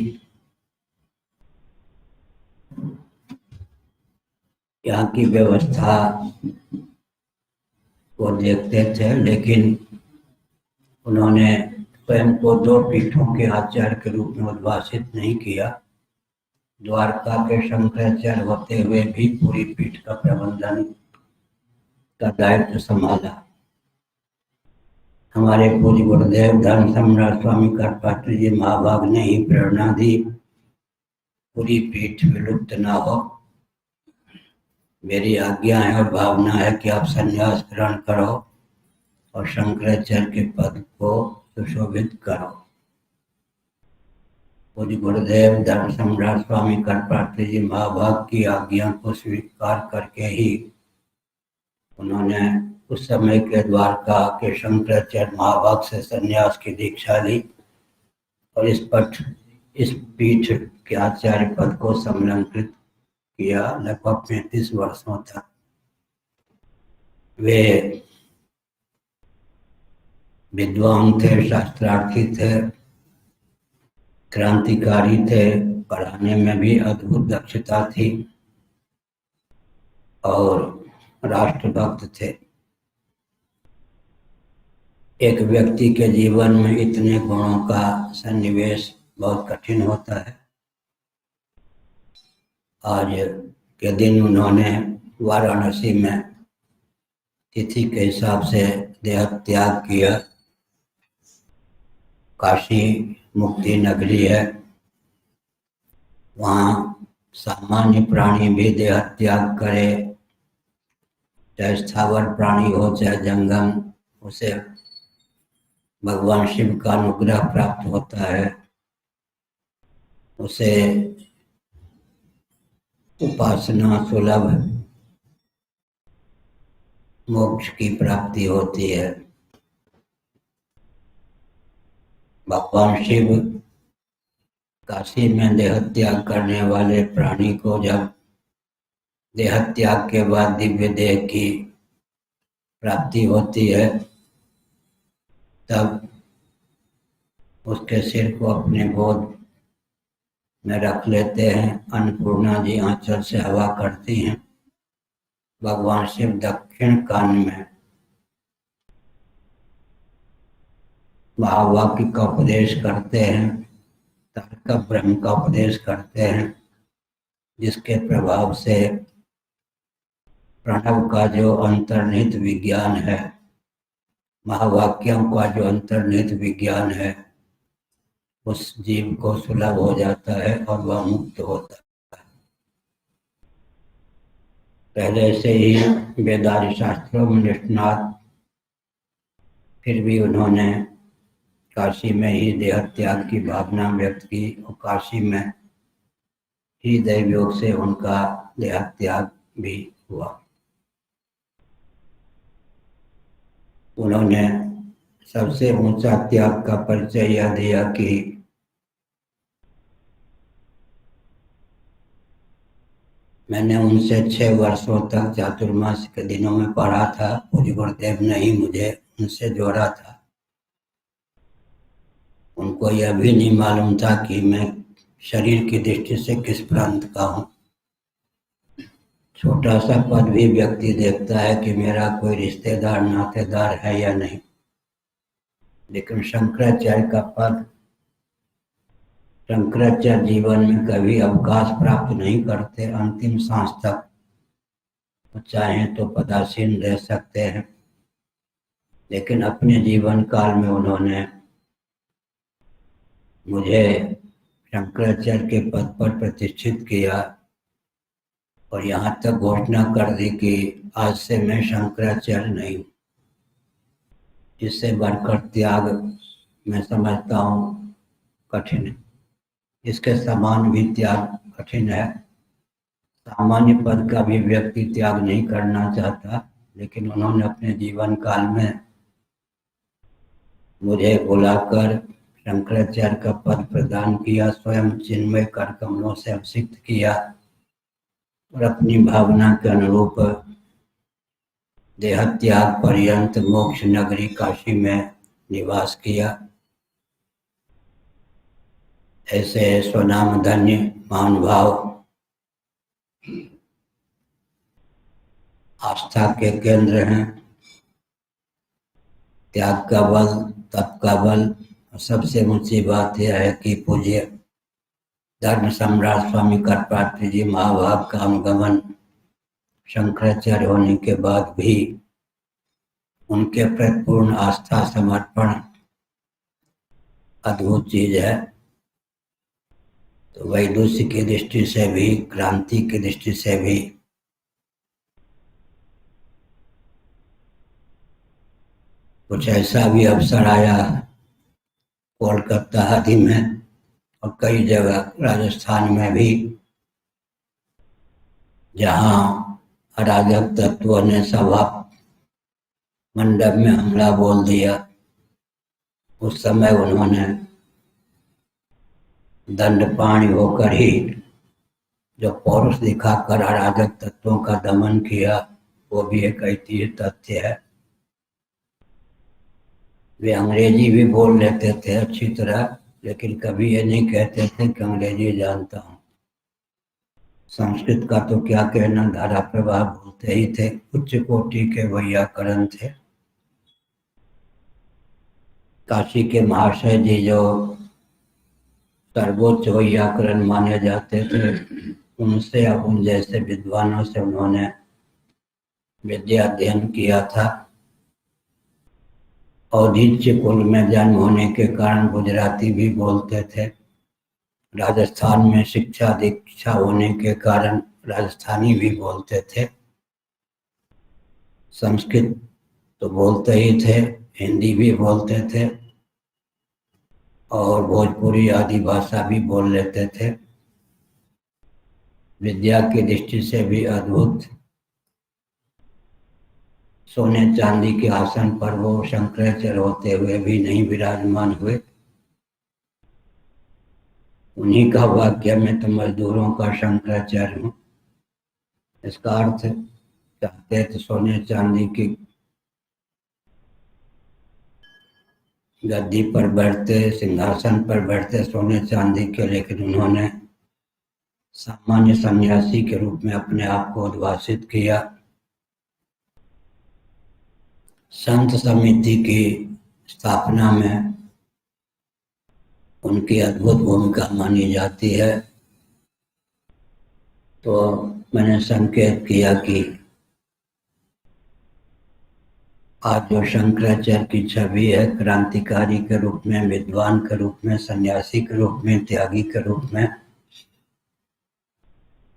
यहाँ की व्यवस्था को देखते थे, लेकिन उन्होंने स्वयं को 2 पीठों के आचार्य के रूप में उद्भाषित नहीं किया। द्वारका के शंकराचार्य होते हुए भी पूरी पीठ का प्रबंधन का दायित्व संभाला। हमारे पूज्य गुरुदेव धर्म सम्राट स्वामी करपात्री जी महाभाग ने ही प्रेरणा दी पूरी पीठ विलुप्त न हो। मेरी आज्ञा है और भावना है कि आप संन्यास ग्रहण करो और शंकराचार्य के पद को सुशोभित करो। पूज्य गुरुदेव धर्म सम्राट स्वामी करपात्री जी महाभाग की आज्ञा को स्वीकार करके ही उन्होंने उस समय के द्वारका के शंकराचार्य महाभाग से संन्यास की दीक्षा ली और इस पीठ के आचार्य पद को संलग्नित किया लगभग 35 वर्षों तक। वे विद्वान थे, शास्त्रार्थी थे, क्रांतिकारी थे, पढ़ाने में भी अद्भुत दक्षता थी और राष्ट्रभक्त थे। एक व्यक्ति के जीवन में इतने गुणों का सन्निवेश बहुत कठिन होता है। आज के दिन उन्होंने वाराणसी में तिथि के हिसाब से देह त्याग किया। काशी मुक्ति नगरी है, वहाँ सामान्य प्राणी भी देह त्याग करे, चाहे स्थावर प्राणी हो चाहे जंगम, उसे भगवान शिव का अनुग्रह प्राप्त होता है, उसे उपासना सुलभ मोक्ष की प्राप्ति होती है। भगवान शिव काशी में देह त्याग करने वाले प्राणी को जब देह त्याग के बाद दिव्य देह की प्राप्ति होती है, तब उसके सिर को अपने गोद में रख लेते हैं। अन्नपूर्णा जी आंचल से हवा करती हैं। भगवान शिव दक्षिण कान में महावाक्य का उपदेश करते हैं, तारक ब्रह्म का उपदेश करते हैं, जिसके प्रभाव से प्रणव का जो अंतर्निहित विज्ञान है, महावाक्यों का जो अंतर्निहित विज्ञान है, उस जीव को सुलभ हो जाता है और वह मुक्त होता है। पहले से ही वेदांत शास्त्रों में निष्णात, फिर भी उन्होंने काशी में ही देह त्याग की भावना व्यक्त की और काशी में ही दैव योग से उनका देह त्याग भी हुआ। उन्होंने सबसे ऊंचा त्याग का परिचय यह दिया कि मैंने उनसे 6 वर्षों तक चातुर्मास के दिनों में पढ़ा था। पूज्य गुरुदेव ने ही मुझे उनसे जोड़ा था। उनको यह भी नहीं मालूम था कि मैं शरीर की दृष्टि से किस प्रांत का हूँ। छोटा सा पद भी व्यक्ति देखता है कि मेरा कोई रिश्तेदार नातेदार है या नहीं, लेकिन शंकराचार्य का पद, शंकराचार्य जीवन में कभी अवकाश प्राप्त नहीं करते। अंतिम सांस तक वो चाहें तो पदासीन रह सकते हैं, लेकिन अपने जीवन काल में उन्होंने मुझे शंकराचार्य के पद पर प्रतिष्ठित किया और यहाँ तक घोषणा कर दी कि आज से मैं शंकराचार्य नहीं हूँ। इससे बढ़कर त्याग मैं समझता हूँ कठिन है। इसके समान भी त्याग कठिन है। सामान्य पद का भी व्यक्ति त्याग नहीं करना चाहता, लेकिन उन्होंने अपने जीवन काल में मुझे बुलाकर शंकराचार्य का पद प्रदान किया, स्वयं चिन्मय कर कमलों से अभिषिक्त किया और अपनी भावना के अनुरूप देह त्याग पर्यंत मोक्ष नगरी काशी में निवास किया। ऐसे स्वनाम धन्य महानुभाव आस्था के केंद्र हैं। त्याग का बल, तप का बल, सबसे ऊंची बात यह है कि पूज्य धर्म सम्राट स्वामी करपात्री जी महाभाग का अनुगमन शंकराचार्य होने के बाद भी उनके प्रति पूर्ण आस्था समर्पण अद्भुत चीज है। तो वैदुष्य की दृष्टि से भी, क्रांति की दृष्टि से भी कुछ ऐसा भी अवसर आया कोलकाता आदि में और कई जगह राजस्थान में भी जहां अराजक तत्वों ने सभा मंडप में हमला बोल दिया, उस समय उन्होंने दंडपाणी होकर ही जो पौरुष दिखाकर अराजक तत्वों का दमन किया, वो भी एक ऐतिहासिक तथ्य है। वे अंग्रेजी भी बोल लेते थे अच्छी तरह, लेकिन कभी ये नहीं कहते थे कि अंग्रेजी जानता हूँ। संस्कृत का तो क्या कहना, धारा प्रवाह बोलते ही थे। उच्च कोटि के वैयाकरण थे। काशी के महाशय जी जो सर्वोच्च वैयाकरण माने जाते थे, उनसे अब उन जैसे विद्वानों से उन्होंने विद्या अध्ययन किया था। औधिच्य कुल में जन्म होने के कारण गुजराती भी बोलते थे। राजस्थान में शिक्षा दीक्षा होने के कारण राजस्थानी भी बोलते थे। संस्कृत तो बोलते ही थे, हिंदी भी बोलते थे और भोजपुरी आदि भाषा भी बोल लेते थे। विद्या की दृष्टि से भी अद्भुत। सोने चांदी के आसन पर वो शंकराचार्य होते हुए भी नहीं विराजमान हुए। उन्हीं का वाक्य, मैं तो मजदूरों का शंकराचार्य हूँ। इसका अर्थ चाहते तो सोने चांदी की गद्दी पर बैठते, सिंहासन पर बैठते सोने चांदी के, लेकिन उन्होंने सामान्य सन्यासी के रूप में अपने आप को उद्भाषित किया। संत समिति की स्थापना में उनकी अद्भुत भूमिका मानी जाती है। तो मैंने संकेत किया कि आज जो शंकराचार्य की छवि है, क्रांतिकारी के रूप में, विद्वान के रूप में, सन्यासी के रूप में, त्यागी के रूप में,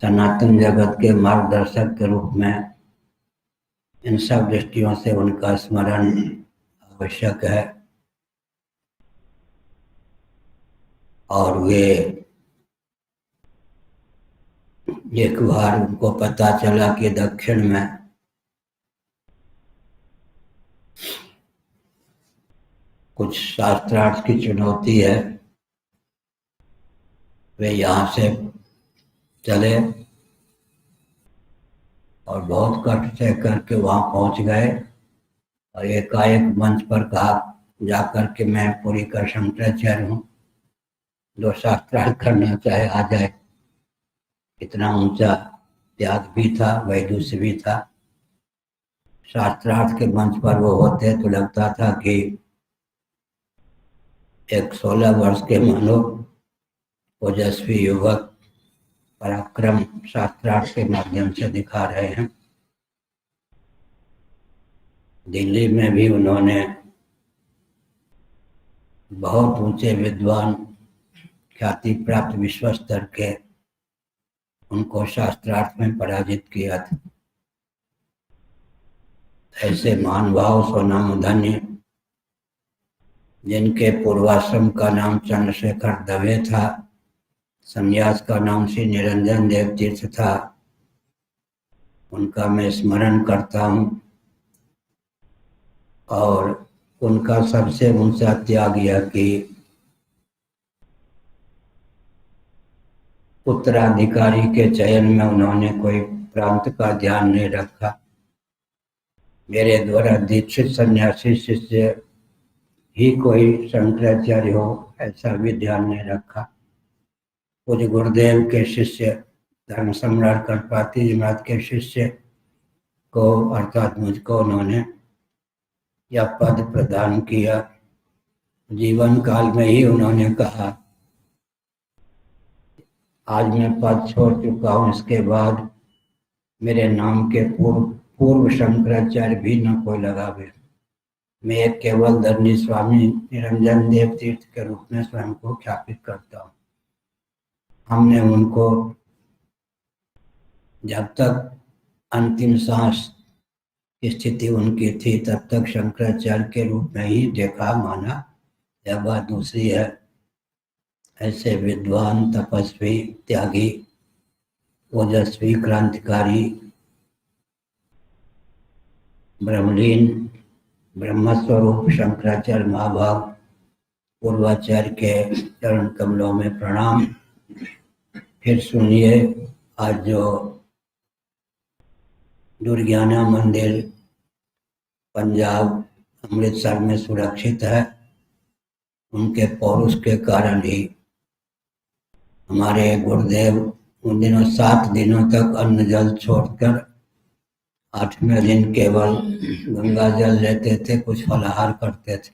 सनातन जगत के मार्गदर्शक के रूप में, इन सब दृष्टियों से उनका स्मरण आवश्यक है। और वे एक बार उनको पता चला कि दक्षिण में कुछ शास्त्रार्थ की चुनौती है, वे यहाँ से चले और बहुत कष्ट से करके वहाँ पहुँच गए और एकाएक मंच पर कहा जाकर के मैं पूरी का शंकराचार्य हूँ, जो शास्त्रार्थ करना चाहे आ जाए। इतना ऊंचा त्याग भी था, वैदुष्य भी था। शास्त्रार्थ के मंच पर वो होते तो लगता था कि एक 16 वर्ष के मानो ओजस्वी युवक पराक्रम शास्त्रार्थ के माध्यम से दिखा रहे हैं। दिल्ली में भी उन्होंने बहुत ऊंचे विद्वान, ख्याति प्राप्त विश्व स्तर के, उनको शास्त्रार्थ में पराजित किया था। ऐसे महानुभाव स्वनाम धन्य, जिनके पूर्वाश्रम का नाम चंद्रशेखर दवे था, संन्यास का नाम श्री निरंजन देव तीर्थ था, उनका मैं स्मरण करता हूँ। और उनका सबसे ऊंचा त्याग यह कि उत्तराधिकारी के चयन में उन्होंने कोई प्रांत का ध्यान नहीं रखा। मेरे द्वारा दीक्षित सन्यासी शिष्य ही कोई शंकराचार्य हो, ऐसा भी ध्यान नहीं रखा। पूज्य गुरुदेव के शिष्य, धर्म सम्राट गणपति जी महाराज के शिष्य को अर्थात मुझको उन्होंने यह पद प्रदान किया। जीवन काल में ही उन्होंने कहा आज मैं पद छोड़ चुका हूँ, इसके बाद मेरे नाम के पूर्व शंकराचार्य भी न कोई लगावे। मैं एक केवल धरनी स्वामी निरंजन देव तीर्थ के रूप में स्वयं को ख्यापित करता हूँ। हमने उनको जब तक अंतिम सांस की स्थिति उनकी थी तब तक शंकराचार्य के रूप में ही देखा, माना। यह बात दूसरी है ऐसे विद्वान, तपस्वी, त्यागी, ओजस्वी, क्रांतिकारी, ब्रह्मलीन, ब्रह्मस्वरूप शंकराचार्य महाभाग पूर्वाचार्य के चरण कमलों में प्रणाम। फिर सुनिए, आज जो दुर्गियाना मंदिर पंजाब अमृतसर में सुरक्षित है, उनके पौरुष के कारण ही हमारे गुरुदेव उन दिनों 7 दिनों तक अन्न जल छोड़कर 8वें दिन केवल गंगा जल लेते थे, कुछ फलाहार करते थे।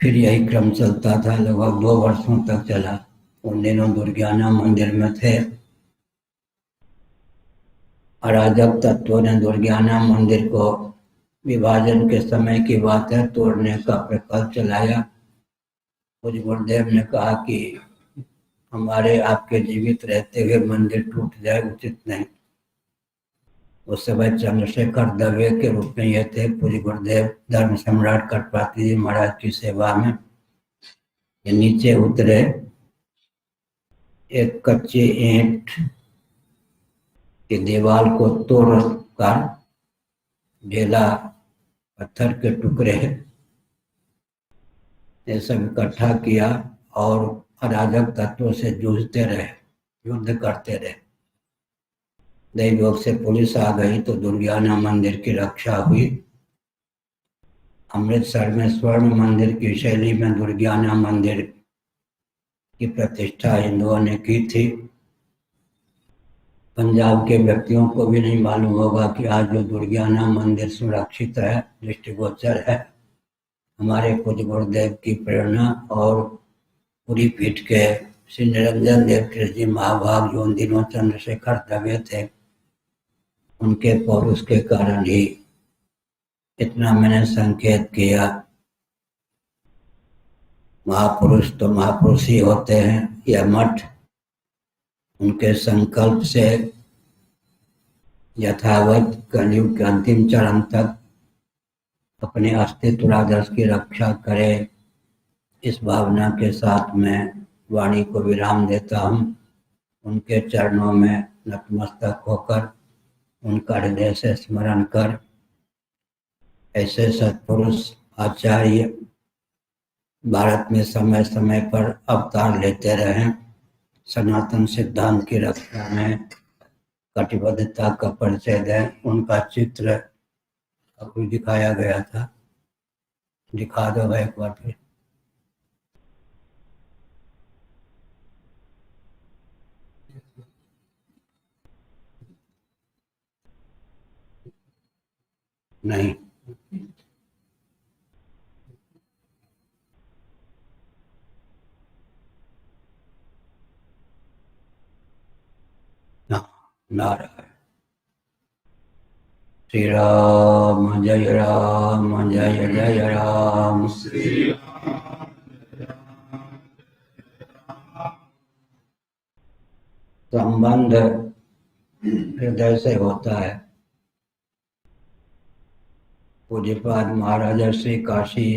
फिर यही क्रम चलता था, लगभग 2 वर्षों तक चला। उन दिनों दुर्गियाना मंदिर में थे। अराजक तत्वों ने दुर्गियाना मंदिर को विभाजन के समय की बात है, तोड़ने का प्रकल्प चलाया। कुछ गुरुदेव ने कहा कि हमारे आपके जीवित रहते हुए मंदिर टूट जाए, उचित नहीं। उस समय चंद्रशेखर दवे के रूप में ये थे, पूज्य गुरुदेव धर्म सम्राट करपाती जी महाराज की सेवा में। ये नीचे उतरे, एक कच्ची ईंट की दीवार को तोड़कर ढेला पत्थर के टुकड़े ये सब इकट्ठा किया और अराजक तत्वों से जूझते रहे, युद्ध करते रहे। दैवयोग से पुलिस आ गई तो दुर्गियाना मंदिर की रक्षा हुई। अमृतसर में स्वर्ण मंदिर की शैली में दुर्गियाना मंदिर की प्रतिष्ठा हिंदुओं ने की थी। पंजाब के व्यक्तियों को भी नहीं मालूम होगा कि आज जो दुर्गियाना मंदिर सुरक्षित है, दृष्टिगोचर है, हमारे पूज्य गुरुदेव की प्रेरणा और पूरी पीठ के श्री निरंजन देव कृष्ण जी महाभाग जो उन दिनों चंद्रशेखर दवे थे, उनके पौरुष के कारण ही इतना मैंने संकेत किया। महापुरुष तो महापुरुष ही होते हैं। यह मठ उनके संकल्प से यथावत कलयुग के अंतिम चरण तक अपने अस्तित्व आदर्श की रक्षा करे, इस भावना के साथ मैं वाणी को विराम देता हूँ। उनके चरणों में नतमस्तक होकर उनका हृदय से स्मरण कर ऐसे सत्पुरुष आचार्य भारत में समय समय पर अवतार लेते रहे, सनातन सिद्धांत की रक्षा में कटिबद्धता का परिचय दें। उनका चित्र अभी दिखाया गया था, दिखा दो एक बार फिर। नहीं, नारायण श्री राम जय राम जय जय राम। संबंध हृदय से होता है। पूज्यपाद महाराजा श्री काशी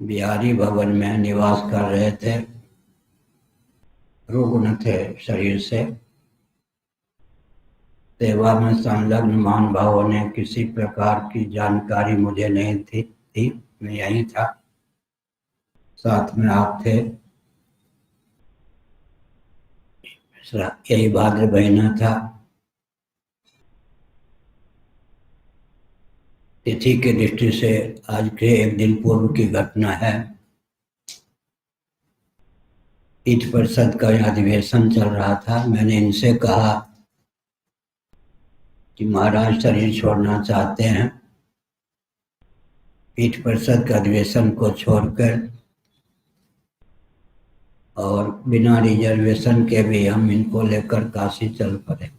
बिहारी भवन में निवास कर रहे थे। रुग्ण थे शरीर से। सेवा में संलग्न महानुभावों ने किसी प्रकार की जानकारी मुझे नहीं थी। मैं यहीं था, साथ में आप थे। यही भाद्र महीना था। तिथि की दृष्टि से आज के 1 दिन पूर्व की घटना है। पीठ परिषद का अधिवेशन चल रहा था। मैंने इनसे कहा कि महाराज शरीर छोड़ना चाहते हैं, पीठ परिषद के अधिवेशन को छोड़कर और बिना रिजर्वेशन के भी हम इनको लेकर काशी चल पड़े।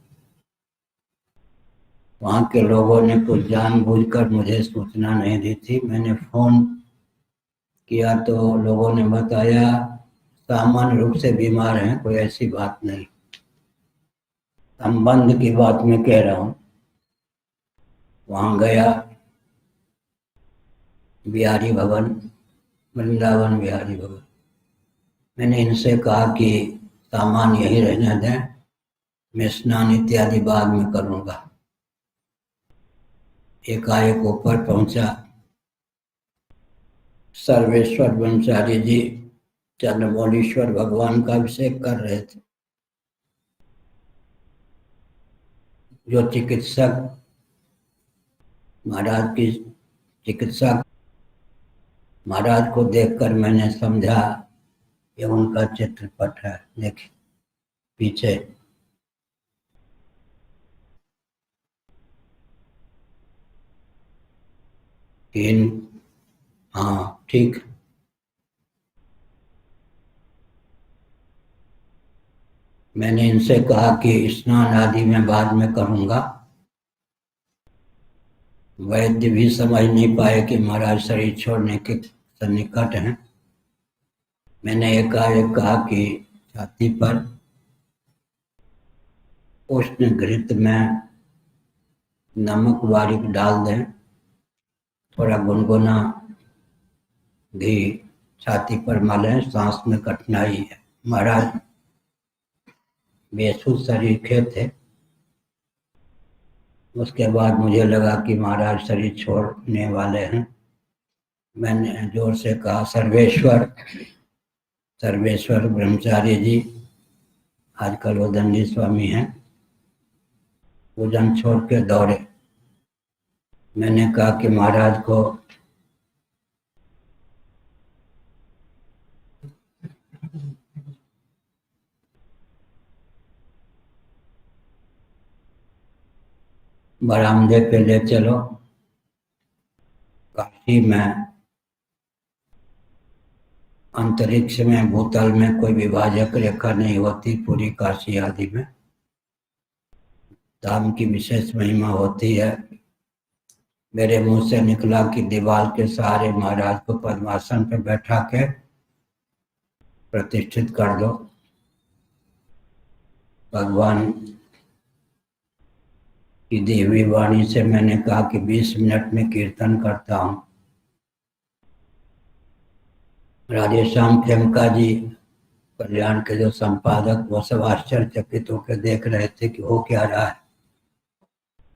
वहाँ के लोगों ने कुछ जानबूझकर मुझे सूचना नहीं दी थी। मैंने फोन किया तो लोगों ने बताया सामान्य रूप से बीमार हैं, कोई ऐसी बात नहीं। संबंध की बात मैं कह रहा हूँ। वहाँ गया बिहारी भवन वृंदावन बिहारी भगत। मैंने इनसे कहा कि सामान यही रहने दें, मैं स्नान इत्यादि बाद में करूँगा। एकाएक ऊपर पहुंचा, सर्वेश्वर ब्रह्मचारी जी चंद्रमौलीश्वर भगवान का अभिषेक कर रहे थे। जो चिकित्सक महाराज की चिकित्सा महाराज को देखकर मैंने समझा ये उनका चित्रपट है। देखिए पीछे हाँ ठीक। मैंने इनसे कहा कि स्नान आदि मैं बाद में करूँगा। वैद्य भी समझ नहीं पाए कि महाराज शरीर छोड़ने के सन्निकट हैं। मैंने एकाएक कहा कि छाती पर उष्ण घृत में नमक बारीक डाल दें, थोड़ा गुनगुना घी छाती पर मलें, सांस में कठिनाई है। महाराज बेसुध शरीर के थे। उसके बाद मुझे लगा कि महाराज शरीर छोड़ने वाले हैं। मैंने जोर से कहा सर्वेश्वर ब्रह्मचारी जी, आजकल वो दंडी स्वामी हैं, पूजन छोड़ के दौड़े। मैंने कहा कि महाराज को बरामदे पे ले चलो। काशी में अंतरिक्ष में भूतल में कोई विभाजक रेखा नहीं होती। पूरी काशी आदि में धाम की विशेष महिमा होती है। मेरे मुंह से निकला कि दीवार के सहारे महाराज को पद्मासन पे बैठा के प्रतिष्ठित कर दो। भगवान की दी हुई वाणी से मैंने कहा कि 20 मिनट में कीर्तन करता हूँ। राधेश्याम खेमका जी कल्याण के जो संपादक, वो सब आश्चर्यचकित होकर देख रहे थे कि हो क्या रहा है।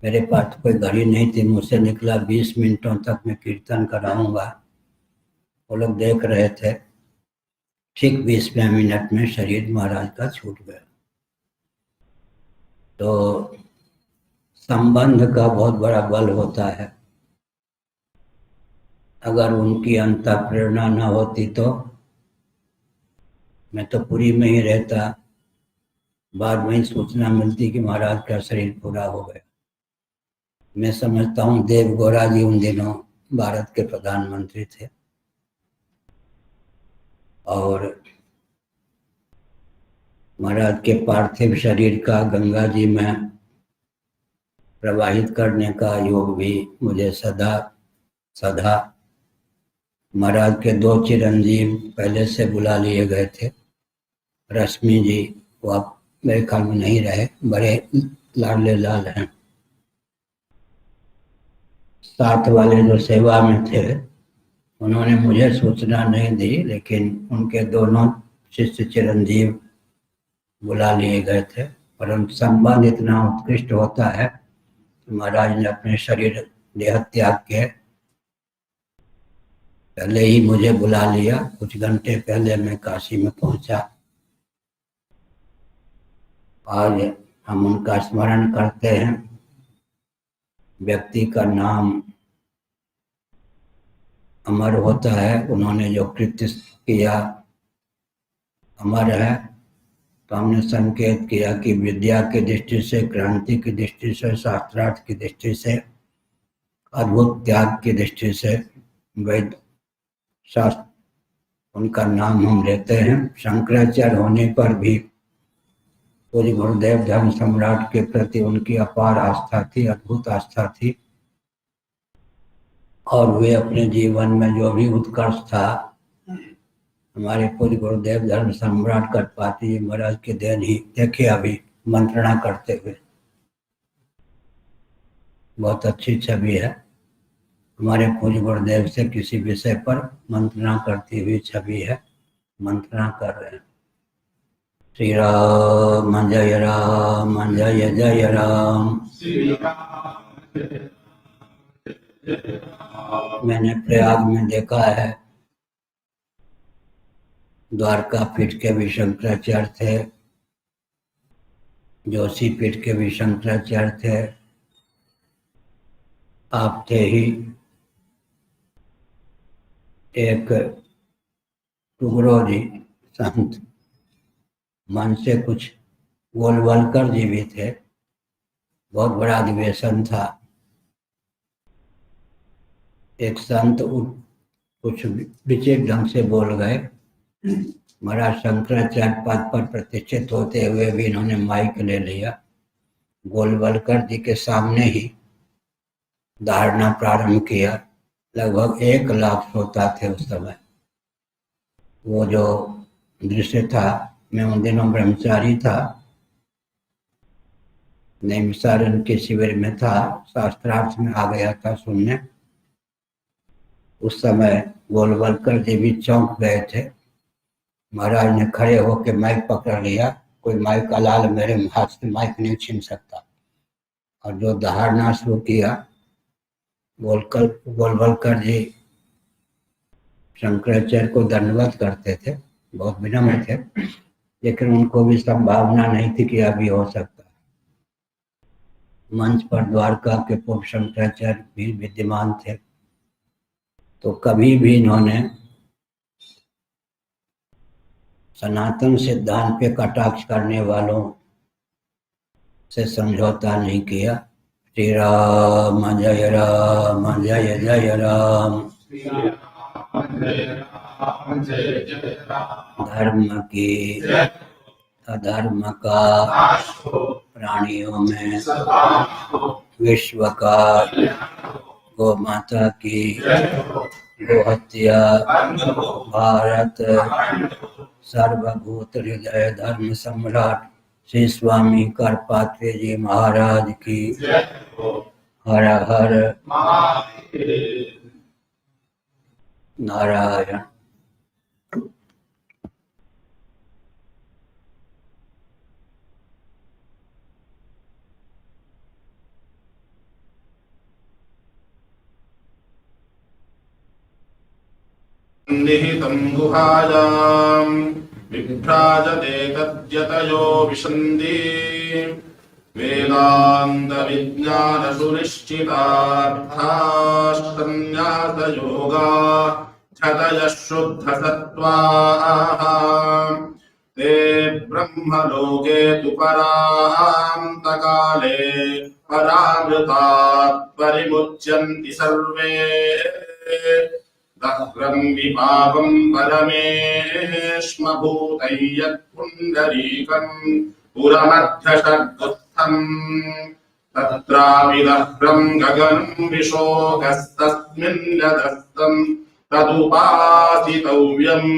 मेरे पास कोई घड़ी नहीं थी। मुझसे निकला 20 मिनटों तक मैं कीर्तन कराऊंगा। वो लोग देख रहे थे। ठीक 20वें मिनट में शरीर महाराज का छूट गया। तो संबंध का बहुत बड़ा बल होता है। अगर उनकी अंतः प्रेरणा न होती तो मैं तो पुरी में ही रहता। बाद में ही सूचना मिलती कि महाराज का शरीर पूरा हो गया। मैं समझता हूँ देव गौड़ा जी उन दिनों भारत के प्रधानमंत्री थे और महाराज के पार्थिव शरीर का गंगा जी में प्रवाहित करने का योग भी मुझे सदा महाराज के 2 चिरंजीव पहले से बुला लिए गए थे। रश्मि जी वो अब मेरे ख्याल में नहीं रहे, बड़े लाडले लाल हैं। साथ वाले जो सेवा में थे उन्होंने मुझे सूचना नहीं दी, लेकिन उनके दोनों शिष्य चिरंजीव बुला लिए गए थे। परंतु संबंध इतना उत्कृष्ट होता है कि महाराज ने अपने शरीर देह त्याग के पहले ही मुझे बुला लिया। कुछ घंटे पहले मैं काशी में पहुंचा। आज हम उनका स्मरण करते हैं। व्यक्ति का नाम अमर होता है। उन्होंने जो कृत्य किया अमर है। तो हमने संकेत किया कि विद्या की दृष्टि से, क्रांति की दृष्टि से, शास्त्रार्थ की दृष्टि से, अद्भुत त्याग की दृष्टि से वैद शास्त्र उनका नाम हम लेते हैं। शंकराचार्य होने पर भी पूज्य गुरुदेव धर्म सम्राट के प्रति उनकी अपार आस्था थी, अद्भुत आस्था थी। और वे अपने जीवन में जो भी उत्कर्ष था हमारे पूज्य गुरुदेव धर्म सम्राट गणपति जी महाराज के देन ही। देखिए अभी मंत्रणा करते हुए बहुत अच्छी छवि है। हमारे पूज्य गुरुदेव से किसी विषय पर मंत्रणा करती हुई छवि है, मंत्रणा कर रहे हैं। श्री राम जय राम जय जय राम। मैंने प्रयाग में देखा है, द्वारका पीठ के भी शंकराचार्य थे, जोशी पीठ के भी शंकराचार्य थे, आप थे ही। एक टुगरो जी संत, मन से कुछ गोलवलकर जी भी थे, बहुत बड़ा अधिवेशन था। एक संत कुछ विचित्र ढंग से बोल गए, महाराज शंकराचार्य पद पर प्रतिष्ठित होते हुए भी इन्होंने माइक ले लिया, गोलवलकर जी के सामने ही धारणा प्रारंभ किया। लगभग 1 लाख श्रोता थे उस समय। वो जो दृश्य था, मैं उन दिनों ब्रह्मचारी था, नैमिषारण्य के शिविर में था, शास्त्रार्थ में आ गया था सुनने। उस समय गोलवलकर जी भी चौंक गए थे। महाराज ने खड़े होकर माइक पकड़ लिया, कोई माइक अलाल मेरे हाथ से माइक नहीं छीन सकता, और जो धारणा शुरू किया। गोलवलकर जी शंकराचार्य को दंडवत करते थे, बहुत विनम्र थे, लेकिन उनको भी संभावना नहीं थी कि अभी हो सकता। मंच पर द्वारका के पूर्व शंकराचार्य भी विद्यमान थे, तो कभी भी इन्होंने सनातन सिद्धांत पे कटाक्ष करने वालों से समझौता नहीं किया। श्री राम जय जय राम। धर्म की अधर्म का प्राणियों में विश्व का, गौ माता की गोहत्या, भारत सर्वभूत हृदय धर्म सम्राट श्री स्वामी करपात्रे जी महाराज की हर हर नारायण। निहितं गुहायां विभ्राजते तद्यतयो विशन्ति वेदान्तविज्ञानसुनिश्चितार्थास्तन्यासयोगा धतयः शुद्धसत्त्वाः ते ब्रह्मलोके तु परान्तकाले परामृतात् परिमुच्यन्ति सर्वे दह्रं विपापं परमेश्मभूतं यत्पुण्डरीकं पुरमध्यषड्गुत्थं तत्रापि दह्रं गगनं विशोकस्तस्मिन्नदस्तं तदुपासितव्यम्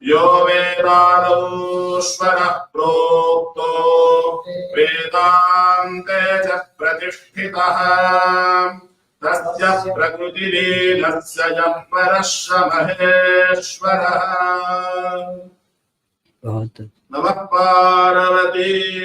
यो वेदादौश्वरः प्रोक्तो वेदान्ते च प्रतिष्ठितः तस्य प्रकृतिलीनस्य यः परश्च महेश्वरः। नमः पार्वतीपतये।